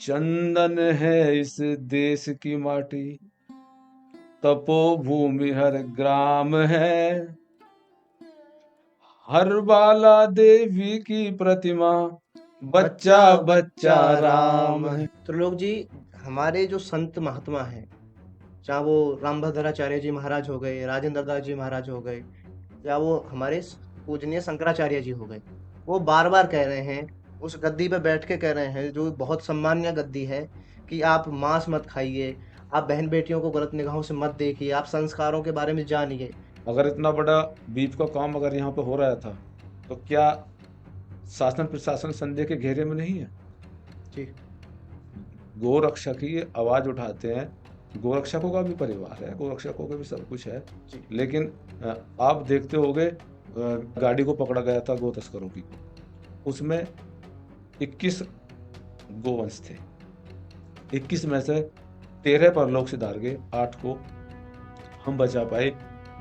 चंदन है इस देश की माटी, तपोभूमि हर ग्राम है, हर बाला देवी की प्रतिमा, बच्चा बच्चा बच्चा बच्चा राम राम है। है। तो लोग जी, हमारे जो संत महात्मा हैं, चाहे वो रामभद्राचार्य जी महाराज हो गए, राजेंद्र दास जी महाराज हो गए, या वो हमारे पूजनीय शंकराचार्य जी हो गए, वो बार बार कह रहे हैं, उस गद्दी पे बैठ के कह रहे हैं, जो बहुत सम्मानीय गद्दी है, कि आप मांस मत खाइए, आप बहन बेटियों को गलत निगाहों से मत देखिए, आप संस्कारों के बारे में जानिए। अगर इतना बड़ा बीफ का काम अगर यहाँ पे हो रहा था, तो क्या शासन प्रशासन संदेह के घेरे में नहीं है? जी। गोरक्षा की ये आवाज उठाते हैं। गोरक्षकों का भी परिवार है, गोरक्षकों का भी सब कुछ है। जी। लेकिन आप देखते होंगे, गाड़ी को पकड़ा गया था गो तस्करों की, उसमें 21 गोवंश थे। 21 में से 13 परलोक सिधार गए, 8 को हम बचा पाए।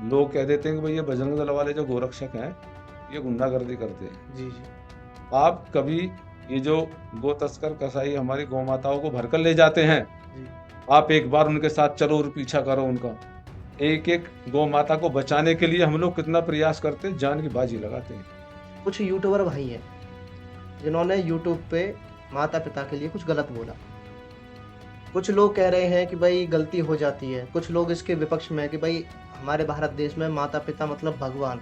लोग कह देते हैं कि भाई ये बजरंग दल वाले जो गोरक्षक हैं, ये गुंडागर्दी करते हैं। जी। जी। आप कभी ये जो गो तस्कर कसाई हमारी गौ माताओं को भरकर ले जाते हैं, जी। आप एक बार उनके साथ चलो और पीछा करो उनका। एक एक गौ माता को बचाने के लिए हम लोग कितना प्रयास करते हैं, जान की बाजी लगाते हैं। कुछ यूट्यूबर भाई हैं, जिन्होंने यूट्यूब पे माता पिता के लिए कुछ गलत बोला। कुछ लोग कह रहे हैं कि भाई गलती हो जाती है, कुछ लोग इसके विपक्ष में हैं कि भाई हमारे भारत देश में माता पिता मतलब भगवान,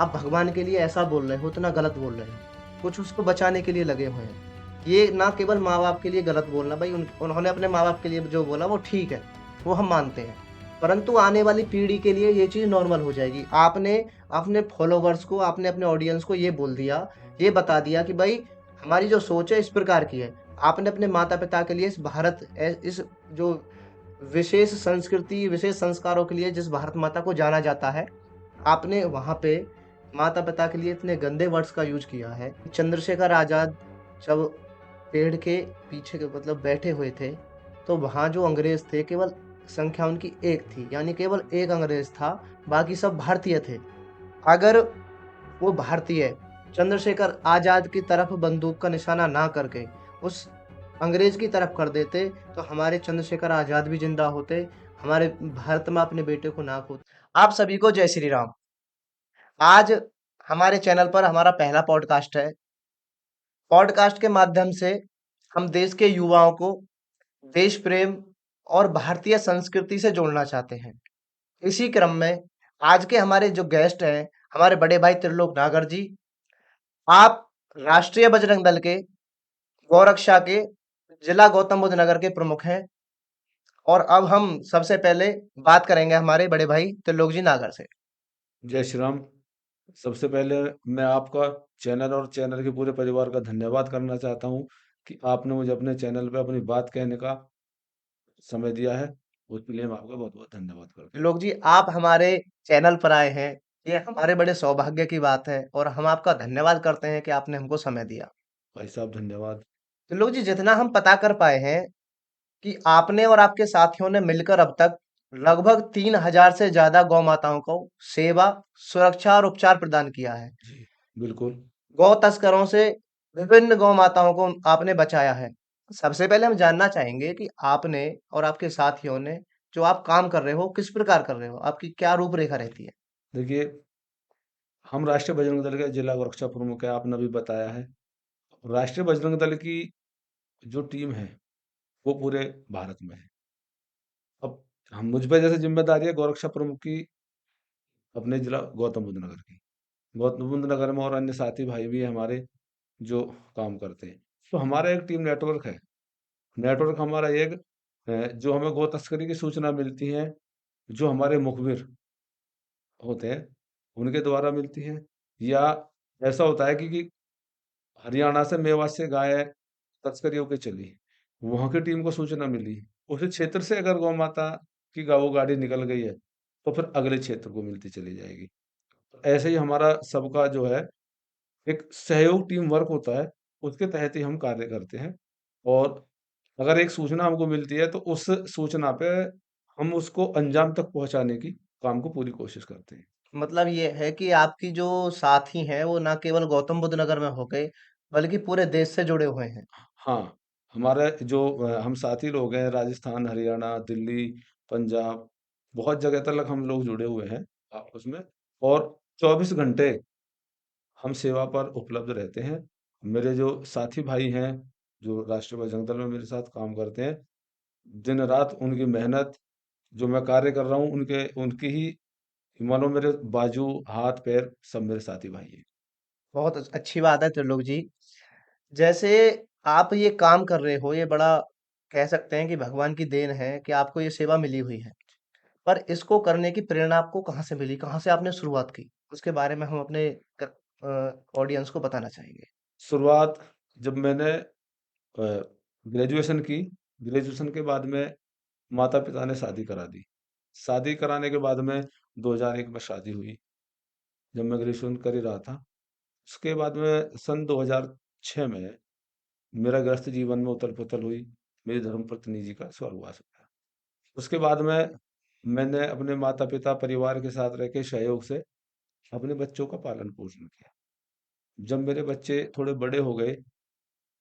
आप भगवान के लिए ऐसा बोल रहे हो, उतना गलत बोल रहे हो। कुछ उसको बचाने के लिए लगे हुए हैं। ये ना केवल माँ बाप के लिए गलत बोलना, भाई उन्होंने अपने माँ बाप के लिए जो बोला वो ठीक है, वो हम मानते हैं, परंतु आने वाली पीढ़ी के लिए ये चीज़ नॉर्मल हो जाएगी। आपने अपने फॉलोवर्स को, आपने अपने ऑडियंस को ये बोल दिया, ये बता दिया कि भाई हमारी जो सोच है इस प्रकार की है। आपने अपने माता-पिता के लिए इस जो विशेष संस्कृति, विशेष संस्कारों के लिए जिस भारत माता को जाना जाता है, आपने वहाँ पे माता-पिता के लिए इतने गंदे वर्ड्स का यूज़ किया है। चंद्रशेखर आज़ाद जब पेड़ के पीछे के मतलब बैठे हुए थे, तो वहाँ जो अंग्रेज़ थे केवल संख्या उनकी 1 थी, यानी केवल 1 अंग्रेज़ था, बाकी सब भारतीय थे। अगर वो भारतीय चंद्रशेखर आज़ाद की तरफ बंदूक का निशाना ना करके उस अंग्रेज़ की तरफ कर देते, तो हमारे चंद्रशेखर आज़ाद भी ज़िंदा होते, हमारे भारत माँ अपने बेटे को ना खोती। आप सभी को जय श्री राम। आज हमारे चैनल पर हमारा पहला पॉडकास्ट है। पॉडकास्ट के माध्यम से हम देश के युवाओं को देश प्रेम और भारतीय संस्कृति से जोड़ना चाहते हैं। इसी क्रम में आज के हमारे जो गेस्ट हैं, हमारे बड़े भाई त्रिलोक नागर जी, आप राष्ट्रीय बजरंग दल के गौरक्षा के जिला गौतम बुद्ध नगर के प्रमुख हैं, और अब हम सबसे पहले बात करेंगे हमारे बड़े भाई त्रिलोक जी नागर से। जय श्री राम। सबसे पहले मैं आपका चैनल और चैनल के पूरे परिवार का धन्यवाद करना चाहता हूँ कि आपने मुझे अपने चैनल पे अपनी बात कहने का समय दिया है। उसके लिए मैं आपका बहुत बहुत धन्यवाद करता हूँ। त्रिलोक जी, आप हमारे चैनल पर आए हैं, ये हमारे बड़े सौभाग्य की बात है, और हम आपका धन्यवाद करते हैं कि आपने हमको समय दिया। भाई साहब धन्यवाद। त्रिलोक जी, जितना हम पता कर पाए हैं कि आपने और आपके साथियों ने मिलकर अब तक लगभग 3000 से ज्यादा गौ माताओं को सेवा, सुरक्षा और उपचार प्रदान किया है। जी बिल्कुल। गौ तस्करों से विभिन्न गौ माताओं को आपने बचाया है। सबसे पहले हम जानना चाहेंगे कि आपने और आपके साथियों ने जो आप काम कर रहे हो, किस प्रकार कर रहे हो, आपकी क्या रूपरेखा रहती है? देखिए, हम राष्ट्रीय बजरंग दल के जिला सुरक्षा प्रमुख है, आपने भी बताया है। राष्ट्रीय बजरंग दल की जो टीम है, वो पूरे भारत में है। अब हम मुझ पे जैसे जिम्मेदारी है गौरक्षा प्रमुख की, अपने जिला गौतम बुद्ध नगर की। गौतम बुद्ध नगर में और अन्य साथी भाई भी हैं हमारे जो काम करते हैं। तो हमारा एक टीम नेटवर्क है। नेटवर्क हमारा एक जो हमें गो तस्करी की सूचना मिलती है, जो हमारे मुखबिर होते हैं, उनके द्वारा मिलती है, या ऐसा होता है कि हरियाणा से मेवात से गाय तस्करी होके चली, वहाँ की टीम को सूचना मिली, उसी क्षेत्र से अगर गौ माता की वो गाड़ी निकल गई है, तो फिर अगले क्षेत्र को मिलती चली जाएगी। ऐसे ही हमारा सबका जो है एक सहयोग टीम वर्क होता है, उसके तहत ही हम कार्य करते हैं। और अगर एक सूचना हमको मिलती है, तो उस सूचना पे हम उसको अंजाम तक पहुँचाने की काम को पूरी कोशिश करते हैं। मतलब ये है कि आपकी जो साथी हैं वो ना केवल गौतम बुद्ध नगर में हो गए, बल्कि पूरे देश से जुड़े हुए हैं। हाँ, हमारे जो हम साथी लोग हैं, राजस्थान, हरियाणा, दिल्ली, पंजाब, बहुत जगह तक हम लोग जुड़े हुए हैं आपस में, और 24 घंटे हम सेवा पर उपलब्ध रहते हैं। मेरे जो साथी भाई हैं, जो राष्ट्रीय बजरंग दल में मेरे साथ काम करते हैं, दिन रात उनकी मेहनत, जो मैं कार्य कर रहा हूँ, उनके उनकी ही मानो मेरे बाजू, हाथ, पैर सब मेरे साथी भाई हैं। बहुत अच्छी बात है त्रिलोक जी। जैसे आप ये काम कर रहे हो, ये बड़ा कह सकते हैं कि भगवान की देन है कि आपको ये सेवा मिली हुई है। पर इसको करने की प्रेरणा आपको कहाँ से मिली? कहाँ से आपने शुरुआत की? उसके बारे में हम अपने ऑडियंस को बताना चाहेंगे। शुरुआत जब मैंने ग्रेजुएशन की, ग्रेजुएशन के बाद में माता-पिता ने शादी करा दी। शादी कराने के बाद में 2001 में शादी हुई, जब मैं ग्रेजुएशन कर ही रहा था। उसके बाद में सन 2006 में मेरा गृहस्थ जीवन में उथल-पुथल हुई, मेरी धर्मपत्नी जी का स्वर्गवास हो गया। उसके बाद में मैंने अपने माता-पिता, परिवार के साथ रह के सहयोग से अपने बच्चों का पालन-पोषण किया। जब मेरे बच्चे थोड़े बड़े हो गए,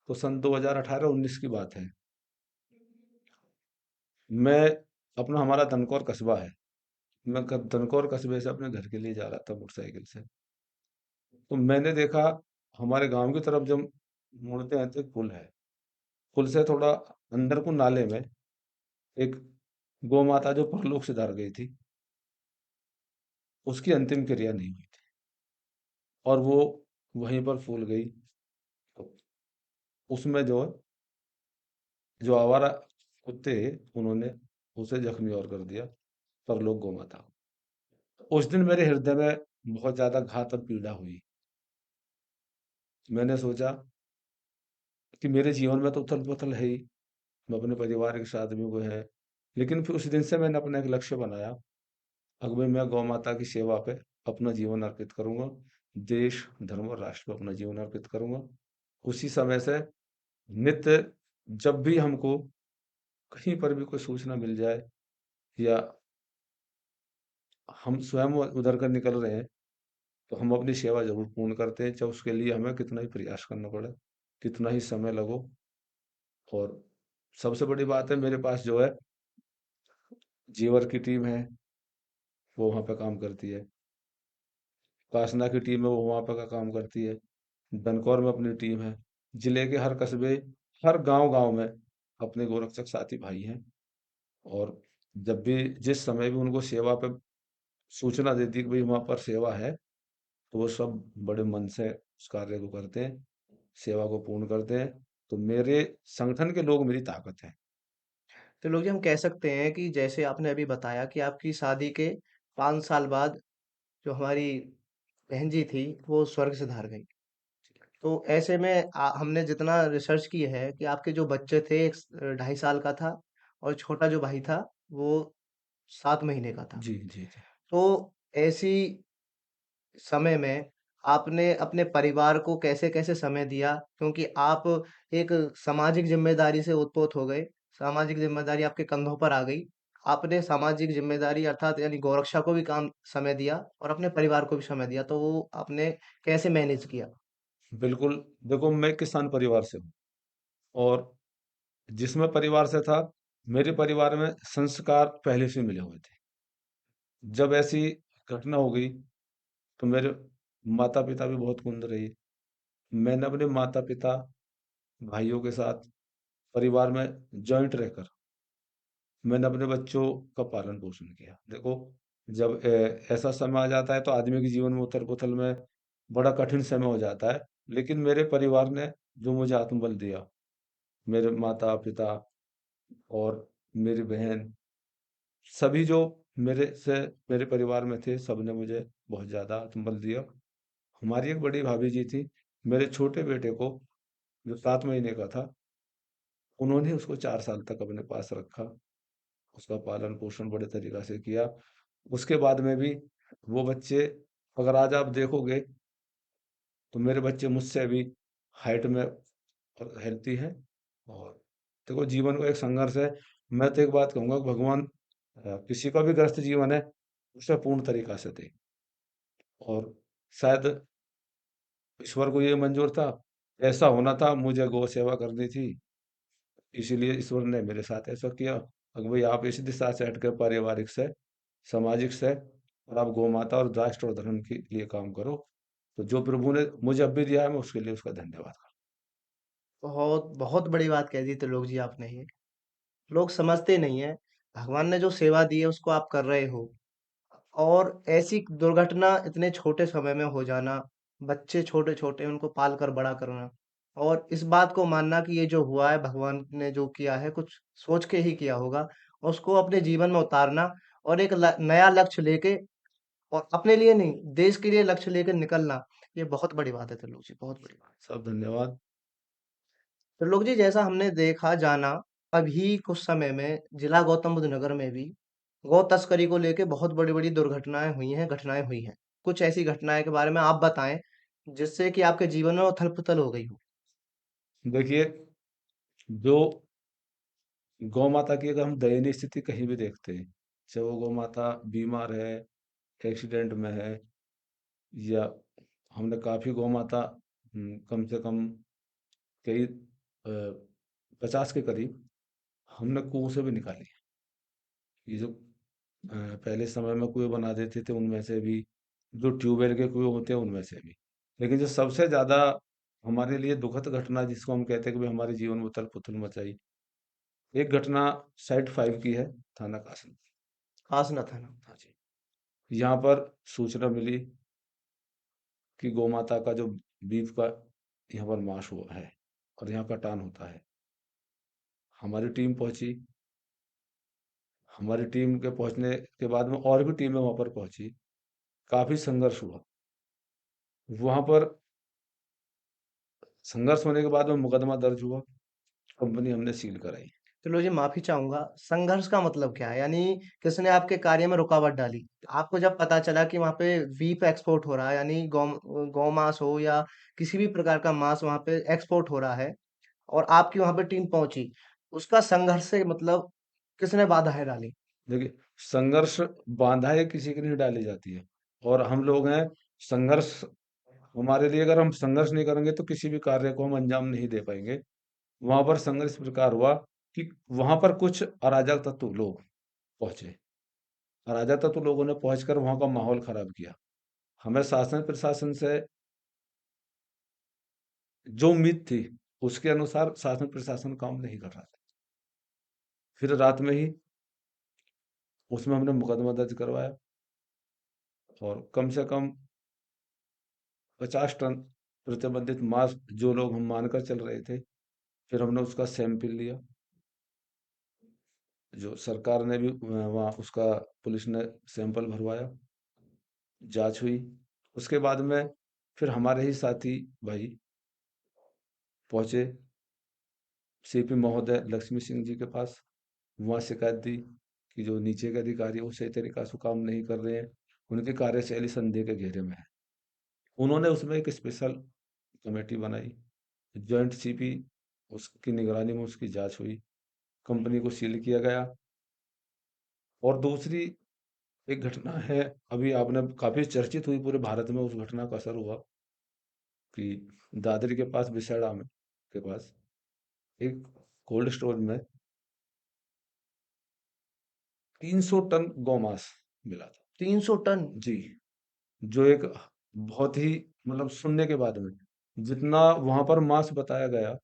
तो सन 2018-19 की बात है। मैं अपना हमारा दनकौर कस्बा है। मैं दनकौर कस्बे से अपने घर के लिए जा रहा था मोटरसाइकिल से। तो मैंने देखा हमारे गांव की तरफ जब मुड़ते हैं तो एक पुल है। पुल से थोड़ा अंदर को नाले में एक गौ माता जो परलोक सिधार गई थी, उसकी अंतिम क्रिया नहीं हुई थी और वो वहीं पर फूल गई। तो उसमें जो आवारा कुत्ते, उन्होंने उसे जख्मी और कर दिया, परलोक गौ माता को। उस दिन मेरे हृदय में बहुत ज्यादा घात और पीड़ा हुई। मैंने सोचा कि मेरे जीवन में तो उथल पुथल है ही, मैं अपने परिवार के साथ भी वो है, लेकिन फिर उस दिन से मैंने अपना एक लक्ष्य बनाया। अब मैं गौ माता की सेवा पे अपना जीवन अर्पित करूंगा, देश, धर्म और राष्ट्र पे अपना जीवन अर्पित करूंगा। उसी समय से नित्य, जब भी हमको कहीं पर भी कोई सूचना मिल जाए या हम स्वयं उधर कर निकल रहे हैं, तो हम अपनी सेवा जरूर पूर्ण करते हैं, चाहे उसके लिए हमें कितना ही प्रयास करना पड़े, कितना ही समय लगो। और सबसे बड़ी बात है, मेरे पास जो है जीवर की टीम है, वो वहाँ पे काम करती है। कासना की टीम है, वो वहाँ पे का काम करती है। दनकौर में अपनी टीम है। जिले के हर कस्बे, हर गांव-गांव में अपने गोरक्षक साथी भाई हैं, और जब भी जिस समय भी उनको सेवा पे सूचना देती है कि भाई वहाँ पर सेवा है, तो वो सब बड़े मन से उस कार्य को करते हैं, सेवा को पूर्ण करते हैं। तो मेरे संगठन के लोग मेरी ताकत हैं। त्रिलोक जी, हम कह सकते हैं कि जैसे आपने अभी बताया कि आपकी शादी के 5 साल बाद जो हमारी बहन जी थी, वो स्वर्ग सिधार गई। तो ऐसे में हमने जितना रिसर्च की है कि आपके जो बच्चे थे, एक 2.5 साल का था और छोटा जो भाई था, वो 7 महीने का था। जी, जी, जी। तो ऐसी समय में आपने अपने परिवार को कैसे-कैसे समय दिया? क्योंकि आप एक सामाजिक ज़िम्मेदारी से ओत-पोत हो गए, सामाजिक ज़िम्मेदारी आपके कंधों पर आ गई। आपने सामाजिक ज़िम्मेदारी अर्थात यानी गौरक्षा को भी काम समय दिया और अपने परिवार को भी समय दिया, तो वो आपने कैसे मैनेज किया? बिल्कुल, देखो मैं किसान परिवार से हूँ, और जिसमें परिवार से था, मेरे परिवार में संस्कार पहले से मिले हुए थे। जब ऐसी घटना हो गई, तो मेरे माता-पिता भी बहुत कुंद रही। मैंने अपने माता-पिता, भाइयों के साथ परिवार में जॉइंट रहकर मैंने अपने बच्चों का पालन-पोषण किया। देखो, जब ऐसा समय आ जाता है तो आदमी के जीवन में उथल-पुथल में बड़ा कठिन समय हो जाता है। लेकिन मेरे परिवार ने जो मुझे आत्मबल दिया, मेरे माता-पिता और मेरी बहन, सभी जो मेरे परिवार में थे, सबने मुझे बहुत ज़्यादा आत्मबल दिया। हमारी एक बड़ी भाभी जी थी, मेरे छोटे बेटे को, जो 7 महीने का था, उन्होंने उसको 4 साल तक अपने पास रखा, उसका पालन-पोषण बड़े तरीक़ा से किया। उसके बाद में भी वो बच्चे, अगर आज आप देखोगे, तो मेरे बच्चे मुझसे भी हाइट में और हेल्दी हैं। और देखो, जीवन का एक संघर्ष है। मैं तो एक बात कहूँगा कि भगवान किसी का भी ग्रस्त जीवन है, उसे पूर्ण तरीक़ा से दे, और शायद ईश्वर को ये मंज़ूर था, ऐसा होना था, मुझे गौ सेवा करनी थी, इसीलिए ईश्वर ने मेरे साथ ऐसा किया। अगर भाई आप इस दिशा से हटकर पारिवारिक से, सामाजिक से, और आप गौ माता और राष्ट्र और धर्म के लिए काम करो, तो जो प्रभु ने मुझे अब भी दिया है मैं उसके लिए उसका धन्यवाद करता बहुत बहुत बड़ी बात कह दी त्रिलोक जी आपने ये। लोग समझते नहीं है, भगवान ने जो सेवा दी है उसको आप कर रहे हो, और ऐसी दुर्घटना इतने छोटे समय में हो जाना, बच्चे छोटे-छोटे उनको पाल कर बड़ा करना, और इस बात को मानना कि ये जो हुआ है भगवान ने जो किया है कुछ सोच के ही किया होगा, और उसको अपने जीवन में उतारना, और एक नया लक्ष्य लेके, और अपने लिए नहीं देश के लिए लक्ष्य लेकर निकलना, ये बहुत बड़ी बात है त्रिलोक जी, बहुत बड़ी बात। हूँ। सब धन्यवाद। त्रिलोक जी, जैसा हमने देखा जाना, अभी कुछ समय में जिला गौतम बुद्ध नगर में भी गौ तस्करी को लेके बहुत बड़ी-बड़ी दुर्घटनाएँ हुई हैं, घटनाएँ हुई हैं। कुछ ऐसी घटनाएँ के बारे में आप बताएँ, जिससे कि आपके जीवन में उथल-पुथल हो गई हो? देखिए, जो गौ माता की अगर हम दयनीय स्थिति कहीं भी देखते हैं, चाहे वो गौ माता बीमार है, एक्सीडेंट में है, या हमने काफ़ी गौ माता कम से कम कई 50 के करीब हमने कुओं से भी निकाली है। ये जो पहले समय में कुएं बना देते थे उनमें से भी, जो ट्यूबवेल के कुएं होते हैं उनमें से भी। लेकिन जो सबसे ज़्यादा हमारे लिए दुखद घटना जिसको हम कहते हैं कि भाई हमारे जीवन में उथल-पुथल मचाई, एक घटना साइट 5 की है, थाना कासन। कासना था ना? हाँ जी। यहाँ पर सूचना मिली कि गौ माता का जो बीफ का यहाँ पर मांस हुआ है और यहाँ कटान होता है। हमारी टीम पहुंची। हमारी टीम के पहुंचने के बाद में और भी टीमें वहां पर पहुंची। काफी संघर्ष हुआ। वहां पर संघर्ष होने के बाद में मुकदमा दर्ज हुआ। कंपनी हमने सील कराई। चलो जी, माफ़ी चाहूँगा, संघर्ष का मतलब क्या है? यानी किसने आपके कार्य में रुकावट डाली? आपको जब पता चला कि वहाँ पे बीफ एक्सपोर्ट हो रहा है, यानी गौ-मांस हो या किसी भी प्रकार का मांस वहाँ पे एक्सपोर्ट हो रहा है, और आपकी वहाँ पे टीम पहुँची, उसका संघर्ष से मतलब किसने बाधाएँ डाली? देखिए, संघर्ष बाधाएं किसी की नहीं डाली जाती है। और हम लोग हैं, संघर्ष हमारे लिए, अगर हम संघर्ष नहीं करेंगे तो किसी भी कार्य को हम अंजाम नहीं दे पाएंगे। वहां पर संघर्ष इस प्रकार हुआ कि वहां पर कुछ अराजक तत्व लोग पहुंचे। अराजक तत्व लोगों ने पहुंचकर वहां का माहौल खराब किया। हमें शासन प्रशासन से जो उम्मीद थी उसके अनुसार शासन प्रशासन काम नहीं कर रहा था। फिर रात में ही उसमें हमने मुकदमा दर्ज करवाया और कम से कम 50 टन प्रतिबंधित मांस जो लोग हम मानकर चल रहे थे, फिर हमने उसका सैंपल लिया। जो सरकार ने भी वहाँ उसका पुलिस ने सैंपल भरवाया, जांच हुई। उसके बाद में फिर हमारे ही साथी भाई पहुंचे सीपी महोदय लक्ष्मी सिंह जी के पास। वहाँ शिकायत दी कि जो नीचे के अधिकारी हैं वो सही तरीका से काम नहीं कर रहे हैं, उनकी कार्यशैली संदेह के घेरे में है। उन्होंने उसमें एक स्पेशल कमेटी बनाई, जॉइंट सीपी, उसकी निगरानी में उसकी जांच हुई, कंपनी को सील किया गया। और दूसरी एक घटना है, अभी आपने काफी चर्चित हुई पूरे भारत में, उस घटना का असर हुआ कि दादरी के पास बिसाड़ा में के पास एक कोल्ड स्टोर में 300 टन गौमांस मिला था। 300 टन? जी। जो एक बहुत ही, मतलब सुनने के बाद में, जितना वहां पर मांस बताया गया,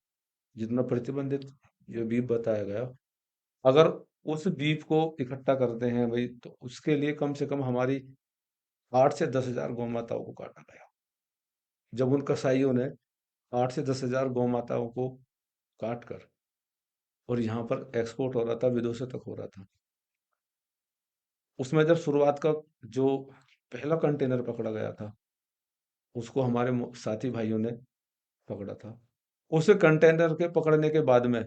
जितना प्रतिबंधित जो बीफ बताया गया, अगर उस बीफ को इकट्ठा करते हैं भाई तो उसके लिए कम से कम हमारी 8 से 10 हजार गौ माताओं को काटा गया। जब उन कसाईयों ने 8 से 10 हजार गौ माताओं को काट कर, और यहाँ पर एक्सपोर्ट हो रहा था, विदेशों तक हो रहा था। उसमें जब शुरुआत का जो पहला कंटेनर पकड़ा गया था, उसको हमारे साथी भाइयों ने पकड़ा था। उस कंटेनर के पकड़ने के बाद में,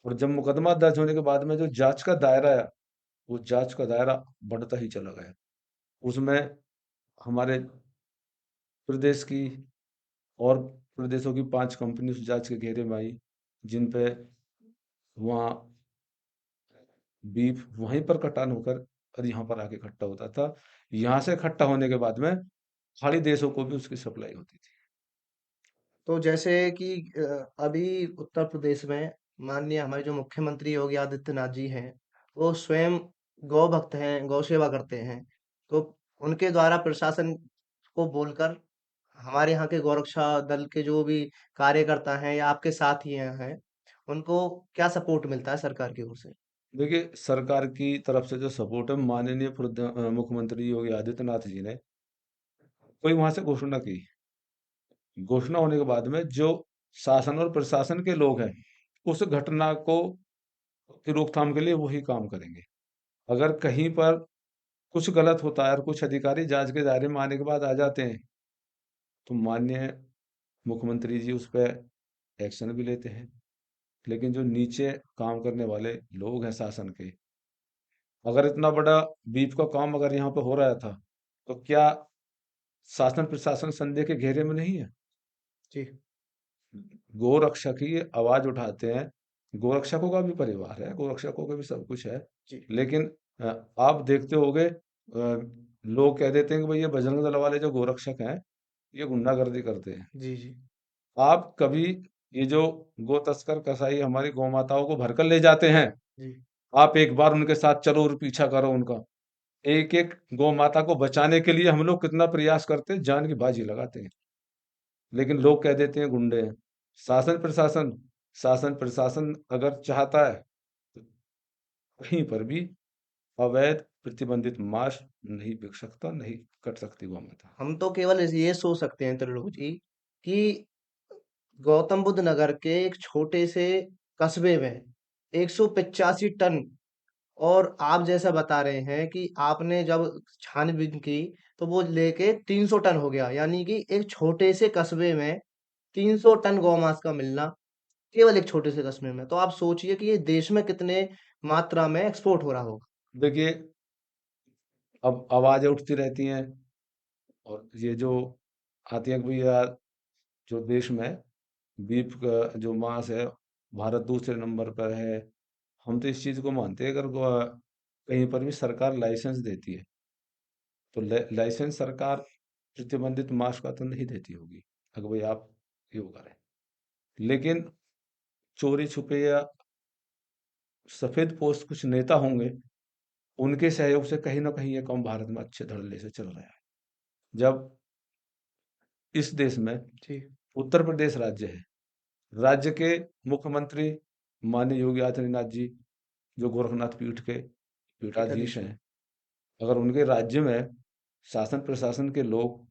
और जब मुकदमा दर्ज होने के बाद में, जो जांच का दायरा है, वो जांच का दायरा बढ़ता ही चला गया। उसमें हमारे प्रदेश की और प्रदेशों की 5 कंपनी उस जांच के घेरे में आई, जिन पे वहाँ बीफ वहीं पर कटान होकर और यहाँ पर आके इकट्ठा होता था। यहाँ से इकट्ठा होने के बाद में खाड़ी देशों को भी उसकी सप्लाई होती थी। तो जैसे कि अभी उत्तर प्रदेश में माननीय हमारे जो मुख्यमंत्री योगी आदित्यनाथ जी हैं, वो स्वयं गौ भक्त हैं, गौ सेवा करते हैं। तो उनके द्वारा प्रशासन को बोलकर हमारे यहाँ के गौरक्षा दल के जो भी कार्यकर्ता हैं या आपके साथी हैं, उनको क्या सपोर्ट मिलता है सरकार की ओर से? देखिए, सरकार की तरफ से जो सपोर्ट है, माननीय मुख्यमंत्री योगी आदित्यनाथ जी ने कोई वहां से घोषणा की। घोषणा होने के बाद में जो शासन और प्रशासन के लोग हैं, उस घटना को की रोकथाम के लिए वही काम करेंगे। अगर कहीं पर कुछ गलत होता है और कुछ अधिकारी जांच के दायरे में आने के बाद आ जाते हैं, तो माननीय मुख्यमंत्री जी उस पे एक्शन भी लेते हैं। लेकिन जो नीचे काम करने वाले लोग हैं शासन के, अगर इतना बड़ा बीफ का काम अगर यहाँ पे हो रहा था, तो क्या शासन प्रशासन संदेह के घेरे में नहीं है? जी, गोरक्षा की आवाज उठाते हैं। गोरक्षकों का भी परिवार है, गोरक्षकों का भी सब कुछ है। जी, लेकिन आप देखते होंगे, लोग कह देते हैं कि भाई ये बजरंग दल वाले जो गोरक्षक हैं, ये गुंडागर्दी करते हैं। जी, जी, आप कभी ये जो गो तस्कर कसाई हमारी गौ माताओं को भरकर ले जाते हैं, जी। आप एक बार उनके साथ चलो और पीछा करो उनका। एक एक गौ माता को बचाने के लिए हम लोग कितना प्रयास करते हैं, जान की बाजी लगाते हैं। लेकिन लोग कह देते हैं गुंडे हैं। शासन प्रशासन शासन प्रशासन अगर चाहता है, तो कहीं पर भी अवैध प्रतिबंधित मांस नहीं बिक सकता, नहीं कट सकती गौ माता। हम तो केवल ये सोच सकते हैं त्रिलोक जी कि गौतम बुद्ध नगर के एक छोटे से कस्बे में 185 टन, और आप जैसा बता रहे हैं कि आपने जब छानबीन की तो वो लेके 300 टन हो गया, यानी कि एक छोटे से कस्बे में 300 टन गौमांस का मिलना केवल एक छोटे से कस्बे में। तो आप सोचिए कि ये देश में कितने मात्रा में एक्सपोर्ट हो रहा होगा। देखिए, अब आवाजें उठती रहती हैं और ये जो आती है कि भैया जो देश में बीफ का जो मांस है, भारत दूसरे नंबर पर है। हम तो इस चीज़ को मानते हैं, अगर कहीं पर भी सरकार लाइसेंस देती है, तो लाइसेंस सरकार प्रतिबंधित मांस का तो नहीं देती होगी, अगर भाई आप ये वो करें। लेकिन चोरी छुपे या सफेद पोस्ट कुछ नेता होंगे, उनके सहयोग से कहीं ना कहीं ये काम भारत में अच्छे धड़ल्ले से चल रहा है। जब इस देश में जी, उत्तर प्रदेश राज्य है, राज्य के मुख्यमंत्री माननीय योगी आदित्यनाथ जी, जो गोरखनाथ पीठ के पीठाधीश पीठाधीश हैं। हैं, अगर उनके राज्य में शासन प्रशासन के लोग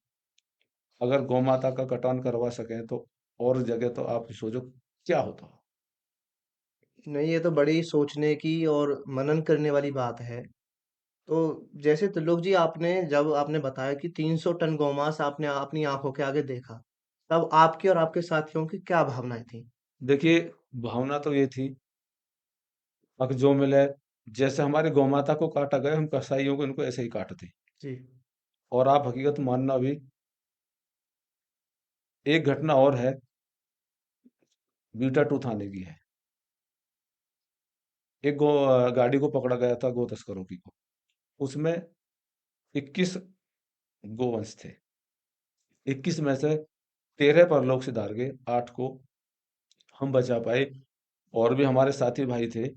अगर गौ माता का कटान करवा सकें, तो और जगह तो आप सोचो क्या होता। नहीं, ये तो बड़ी सोचने की और मनन करने वाली बात है। तो जैसे त्रिलोक जी, आपने जब आपने बताया कि 300 टन गौमांस आपने अपनी आंखों के आगे देखा, तब आपकी और आपके साथियों की क्या भावनाएं थी? देखिए, भावना तो ये थी, अब जो मिले, जैसे हमारी गौ माता को काटा गया, हम कसाईयों को इनको ऐसे ही काटते। जी, और आप हकीकत मानना भी, एक घटना और है, बीटा टू थाने की है। एक गाड़ी को पकड़ा गया था गो तस्करों की को, उसमें 21 गोवंश थे। 21 में से 13 परलोक सिधार गए, 8 को हम बचा पाए। और भी हमारे साथी भाई थे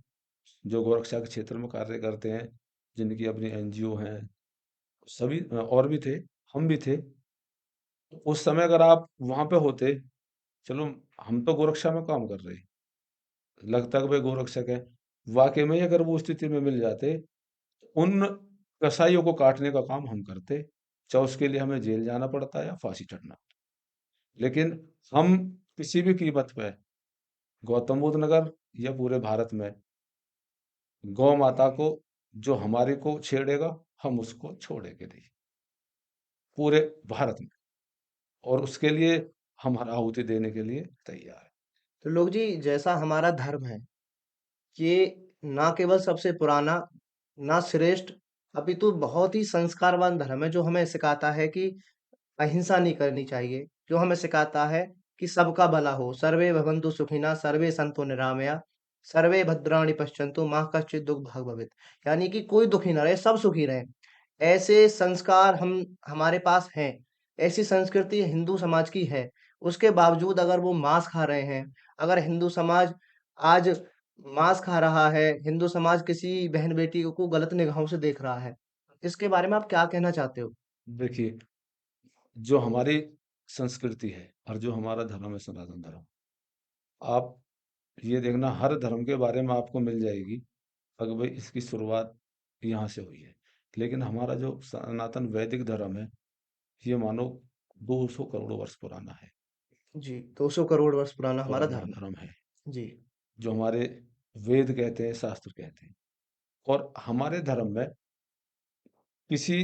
जो गोरक्षा के क्षेत्र में कार्य करते हैं, जिनकी अपनी एनजीओ हैं, सभी और भी थे, हम भी थे। तो उस समय अगर आप वहां पे होते, चलो हम तो गोरक्षा में काम कर रहे, लगता कि भाई गोरक्षक है, वाकई में ही अगर वो स्थिति में मिल जाते, उन कसाईयों को काटने का काम हम करते, चाहे उसके लिए हमें जेल जाना पड़ता या फांसी चढ़ना। लेकिन हम किसी भी कीमत पे गौतम बुद्ध नगर या पूरे भारत में गौ माता को, जो हमारे को छेड़ेगा, हम उसको छोड़ेंगे नहीं, पूरे भारत में। और उसके लिए हम हर आहुति देने के लिए तैयार हैं। त्रिलोक जी, जैसा हमारा धर्म है, ये ना केवल सबसे पुराना, ना श्रेष्ठ, अपितु बहुत ही संस्कारवान धर्म है जो हमें सिखाता है कि अहिंसा नहीं करनी चाहिए, जो हमें सिखाता है कि सबका भला हो, सर्वे भवन्तु सुखिनः, सर्वे सन्तु निरामया, सर्वे भद्राणि पश्यन्तु, मा कश्चित् दुःखभाग् भवेत्। यानी कि कोई दुखी ना रहे, सब सुखी रहें। ऐसे संस्कार हम हमारे पास हैं, ऐसी संस्कृति हिंदू समाज की है। उसके बावजूद अगर वो मांस खा रहे हैं, अगर हिंदू समाज आज मांस खा रहा है, हिंदू समाज किसी बहन-बेटी को गलत निगाहों से देख रहा है। इसके बारे में आप क्या कहना चाहते हो? देखिए, जो हमारी संस्कृति है और जो हमारा धर्म है सनातन धर्म, आप ये देखना हर धर्म के बारे में आपको मिल जाएगी, अगर भाई इसकी शुरुआत यहाँ से हुई है। लेकिन हमारा जो सनातन वैदिक धर्म है, ये मानो 200 करोड़ वर्ष पुराना है, जी, 200 करोड़ वर्ष पुराना हमारा पुराना धर्म धर्म है, है। जी, जो हमारे वेद कहते हैं, शास्त्र कहते हैं। और हमारे धर्म में किसी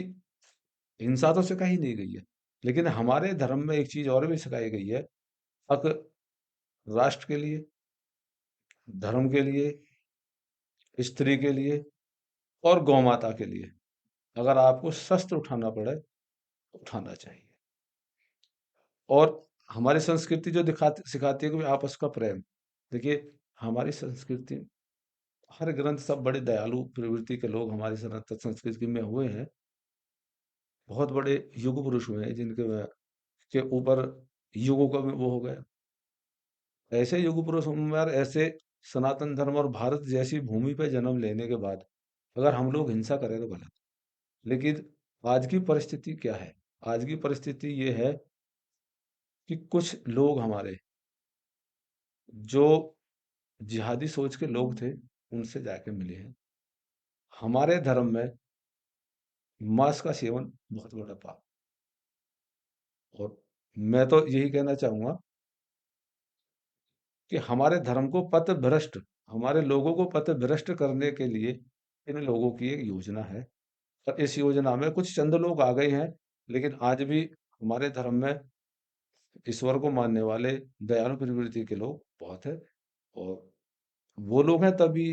हिंसा तो सिखाई नहीं गई है, लेकिन हमारे धर्म में एक चीज़ और भी सिखाई गई है, हक राष्ट्र के लिए, धर्म के लिए, स्त्री के लिए और गौ माता के लिए। अगर आपको शस्त्र उठाना पड़े, तो उठाना चाहिए। और हमारी संस्कृति जो दिखाती सिखाती है कि आपस का प्रेम। देखिए, हमारी संस्कृति हर ग्रंथ सब बड़े दयालु प्रवृत्ति के लोग हमारी सनातन संस्कृति में हुए हैं। बहुत बड़े युग पुरुष हुए हैं जिनके के ऊपर युगों का भी वो हो गया। ऐसे युग पुरुष और ऐसे सनातन धर्म और भारत जैसी भूमि पे जन्म लेने के बाद अगर हम लोग हिंसा करें तो गलत। लेकिन आज की परिस्थिति क्या है? आज की परिस्थिति ये है कि कुछ लोग हमारे जो जिहादी सोच के लोग थे, उनसे जाके मिले हैं। हमारे धर्म में मांस का सेवन बहुत बड़ा पाप। और मैं तो यही कहना चाहूँगा कि हमारे धर्म को पथभ्रष्ट हमारे लोगों को पथभ्रष्ट करने के लिए इन लोगों की एक योजना है। और इस योजना में कुछ चंद लोग आ गए हैं, लेकिन आज भी हमारे धर्म में ईश्वर को मानने वाले दयालु प्रवृत्ति के लोग बहुत हैं। और वो लोग हैं तभी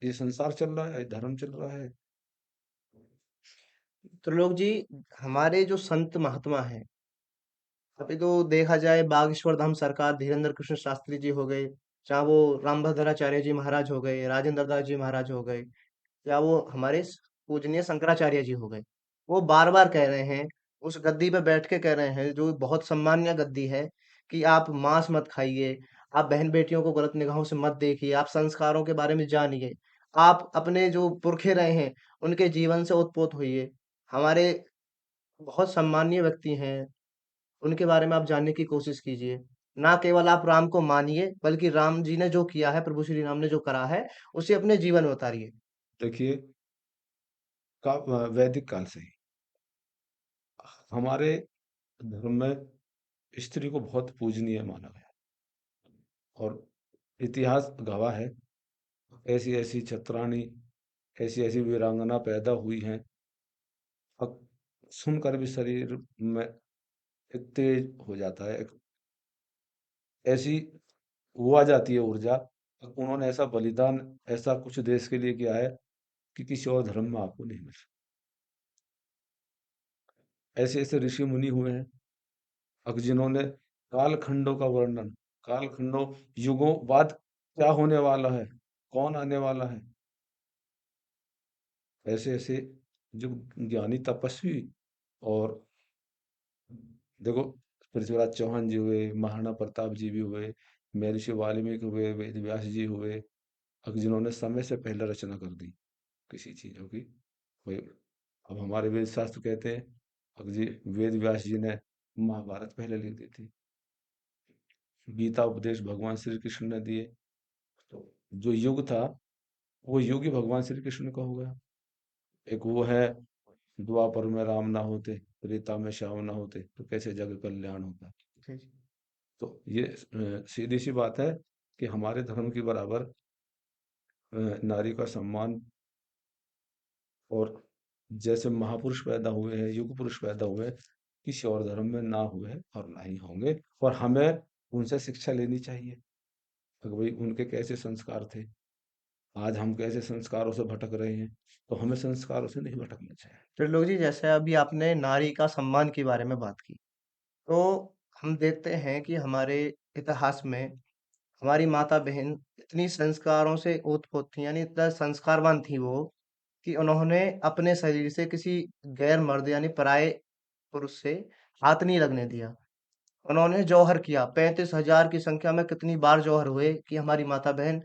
ये संसार चल रहा है, धर्म चल रहा है। त्रिलोक जी, हमारे जो संत महात्मा हैं, अभी तो देखा जाए बागेश्वर धाम सरकार धीरेन्द्र कृष्ण शास्त्री जी हो गए, चाहे वो रामभद्राचार्य जी महाराज हो गए, राजेंद्र दास जी महाराज हो गए, या वो हमारे पूजनीय शंकराचार्य जी हो गए। वो बार बार कह रहे हैं, उस गद्दी पे बैठ के कह रहे हैं, जो बहुत सम्मान्य गद्दी है, कि आप मांस मत खाइए, आप बहन बेटियों को गलत निगाहों से मत देखिए, आप संस्कारों के बारे में जानिए, आप अपने जो पुरखे रहे हैं उनके जीवन से ओतप्रोत होइए। हमारे बहुत सम्मानीय व्यक्ति हैं, उनके बारे में आप जानने की कोशिश कीजिए। ना केवल आप राम को मानिए, बल्कि राम जी ने जो किया है, प्रभु श्री राम ने जो करा है, उसे अपने जीवन में उतारिए। देखिए, वैदिक काल से ही हमारे धर्म में स्त्री को बहुत पूजनीय माना गया। और इतिहास गवाह है, ऐसी ऐसी छत्राणी, ऐसी ऐसी वीरांगना पैदा हुई हैं। अब सुनकर भी शरीर में एक तेज हो जाता है, एक ऐसी वो आ जाती है ऊर्जा। उन्होंने ऐसा बलिदान ऐसा कुछ देश के लिए किया है कि किसी और धर्म में आपको नहीं मिल सकता। ऐसे ऐसे ऋषि मुनि हुए हैं अब जिन्होंने कालखंडों का वर्णन, कालखंडों युगों बाद क्या होने वाला है, कौन आने वाला है, ऐसे ऐसे जो ज्ञानी तपस्वी। और देखो, पृथ्वीराज चौहान जी हुए, महाराणा प्रताप जी भी हुए, महर्षि वाल्मीकि हुए, वेद व्यास जी हुए, अब जिन्होंने समय से पहले रचना कर दी किसी चीजों की। वही अब हमारे वेद शास्त्र कहते हैं, अब जी वेद व्यास जी ने महाभारत पहले लिख दी थी, गीता उपदेश भगवान श्री कृष्ण ने दिए। तो जो युग था, वो युग ही भगवान श्री कृष्ण का हो गया। एक वो है, द्वापर में राम ना होते, त्रेता में श्याम ना होते, तो कैसे जग कल्याण होता। जी, जी। तो ये सीधी सी बात है कि हमारे धर्म के बराबर नारी का सम्मान। और जैसे महापुरुष पैदा हुए हैं, युग पुरुष पैदा हुए हैं, किसी और धर्म में ना हुए और ना ही होंगे। और हमें उनसे शिक्षा लेनी चाहिए कि भाई उनके कैसे संस्कार थे, आज हम कैसे संस्कारों से भटक रहे हैं, तो हमें संस्कारों से नहीं भटकना चाहिए। त्रिलोक जी, जैसे अभी आपने नारी का सम्मान के बारे में बात की, तो हम देखते हैं कि हमारे इतिहास में हमारी माता बहन इतनी संस्कारों से ओतप्रोत थी, यानी इतना संस्कारवान थी वो, कि उन्होंने अपने शरीर से किसी गैर मर्द यानी पराये पुरुष से हाथ नहीं लगने दिया। उन्होंने जौहर किया, 35,000 की संख्या में कितनी बार जौहर हुए कि हमारी माता बहन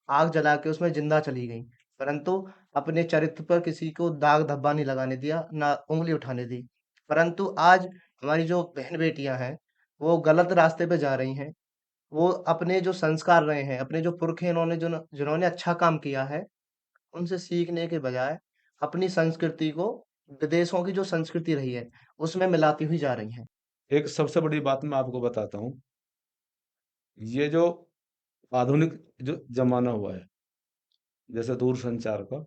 आग जला के उसमें जिंदा चली गई, परंतु अपने चरित्र पर किसी को दाग धब्बा नहीं लगाने दिया, ना उंगली उठाने दी। परंतु आज हमारी जो बहन बेटियां हैं, वो गलत रास्ते पे जा रही हैं। वो अपने जो संस्कार रहे हैं, अपने जो पुरखे इन्होंने जो जिन्होंने अच्छा काम किया है, उनसे सीखने के बजाय अपनी संस्कृति को, विदेशों की जो संस्कृति रही है, उसमें मिलाती हुई जा रही हैं। एक सबसे बड़ी बात मैं आपको बताता हूँ, ये जो आधुनिक जो ज़माना हुआ है, जैसे दूरसंचार का,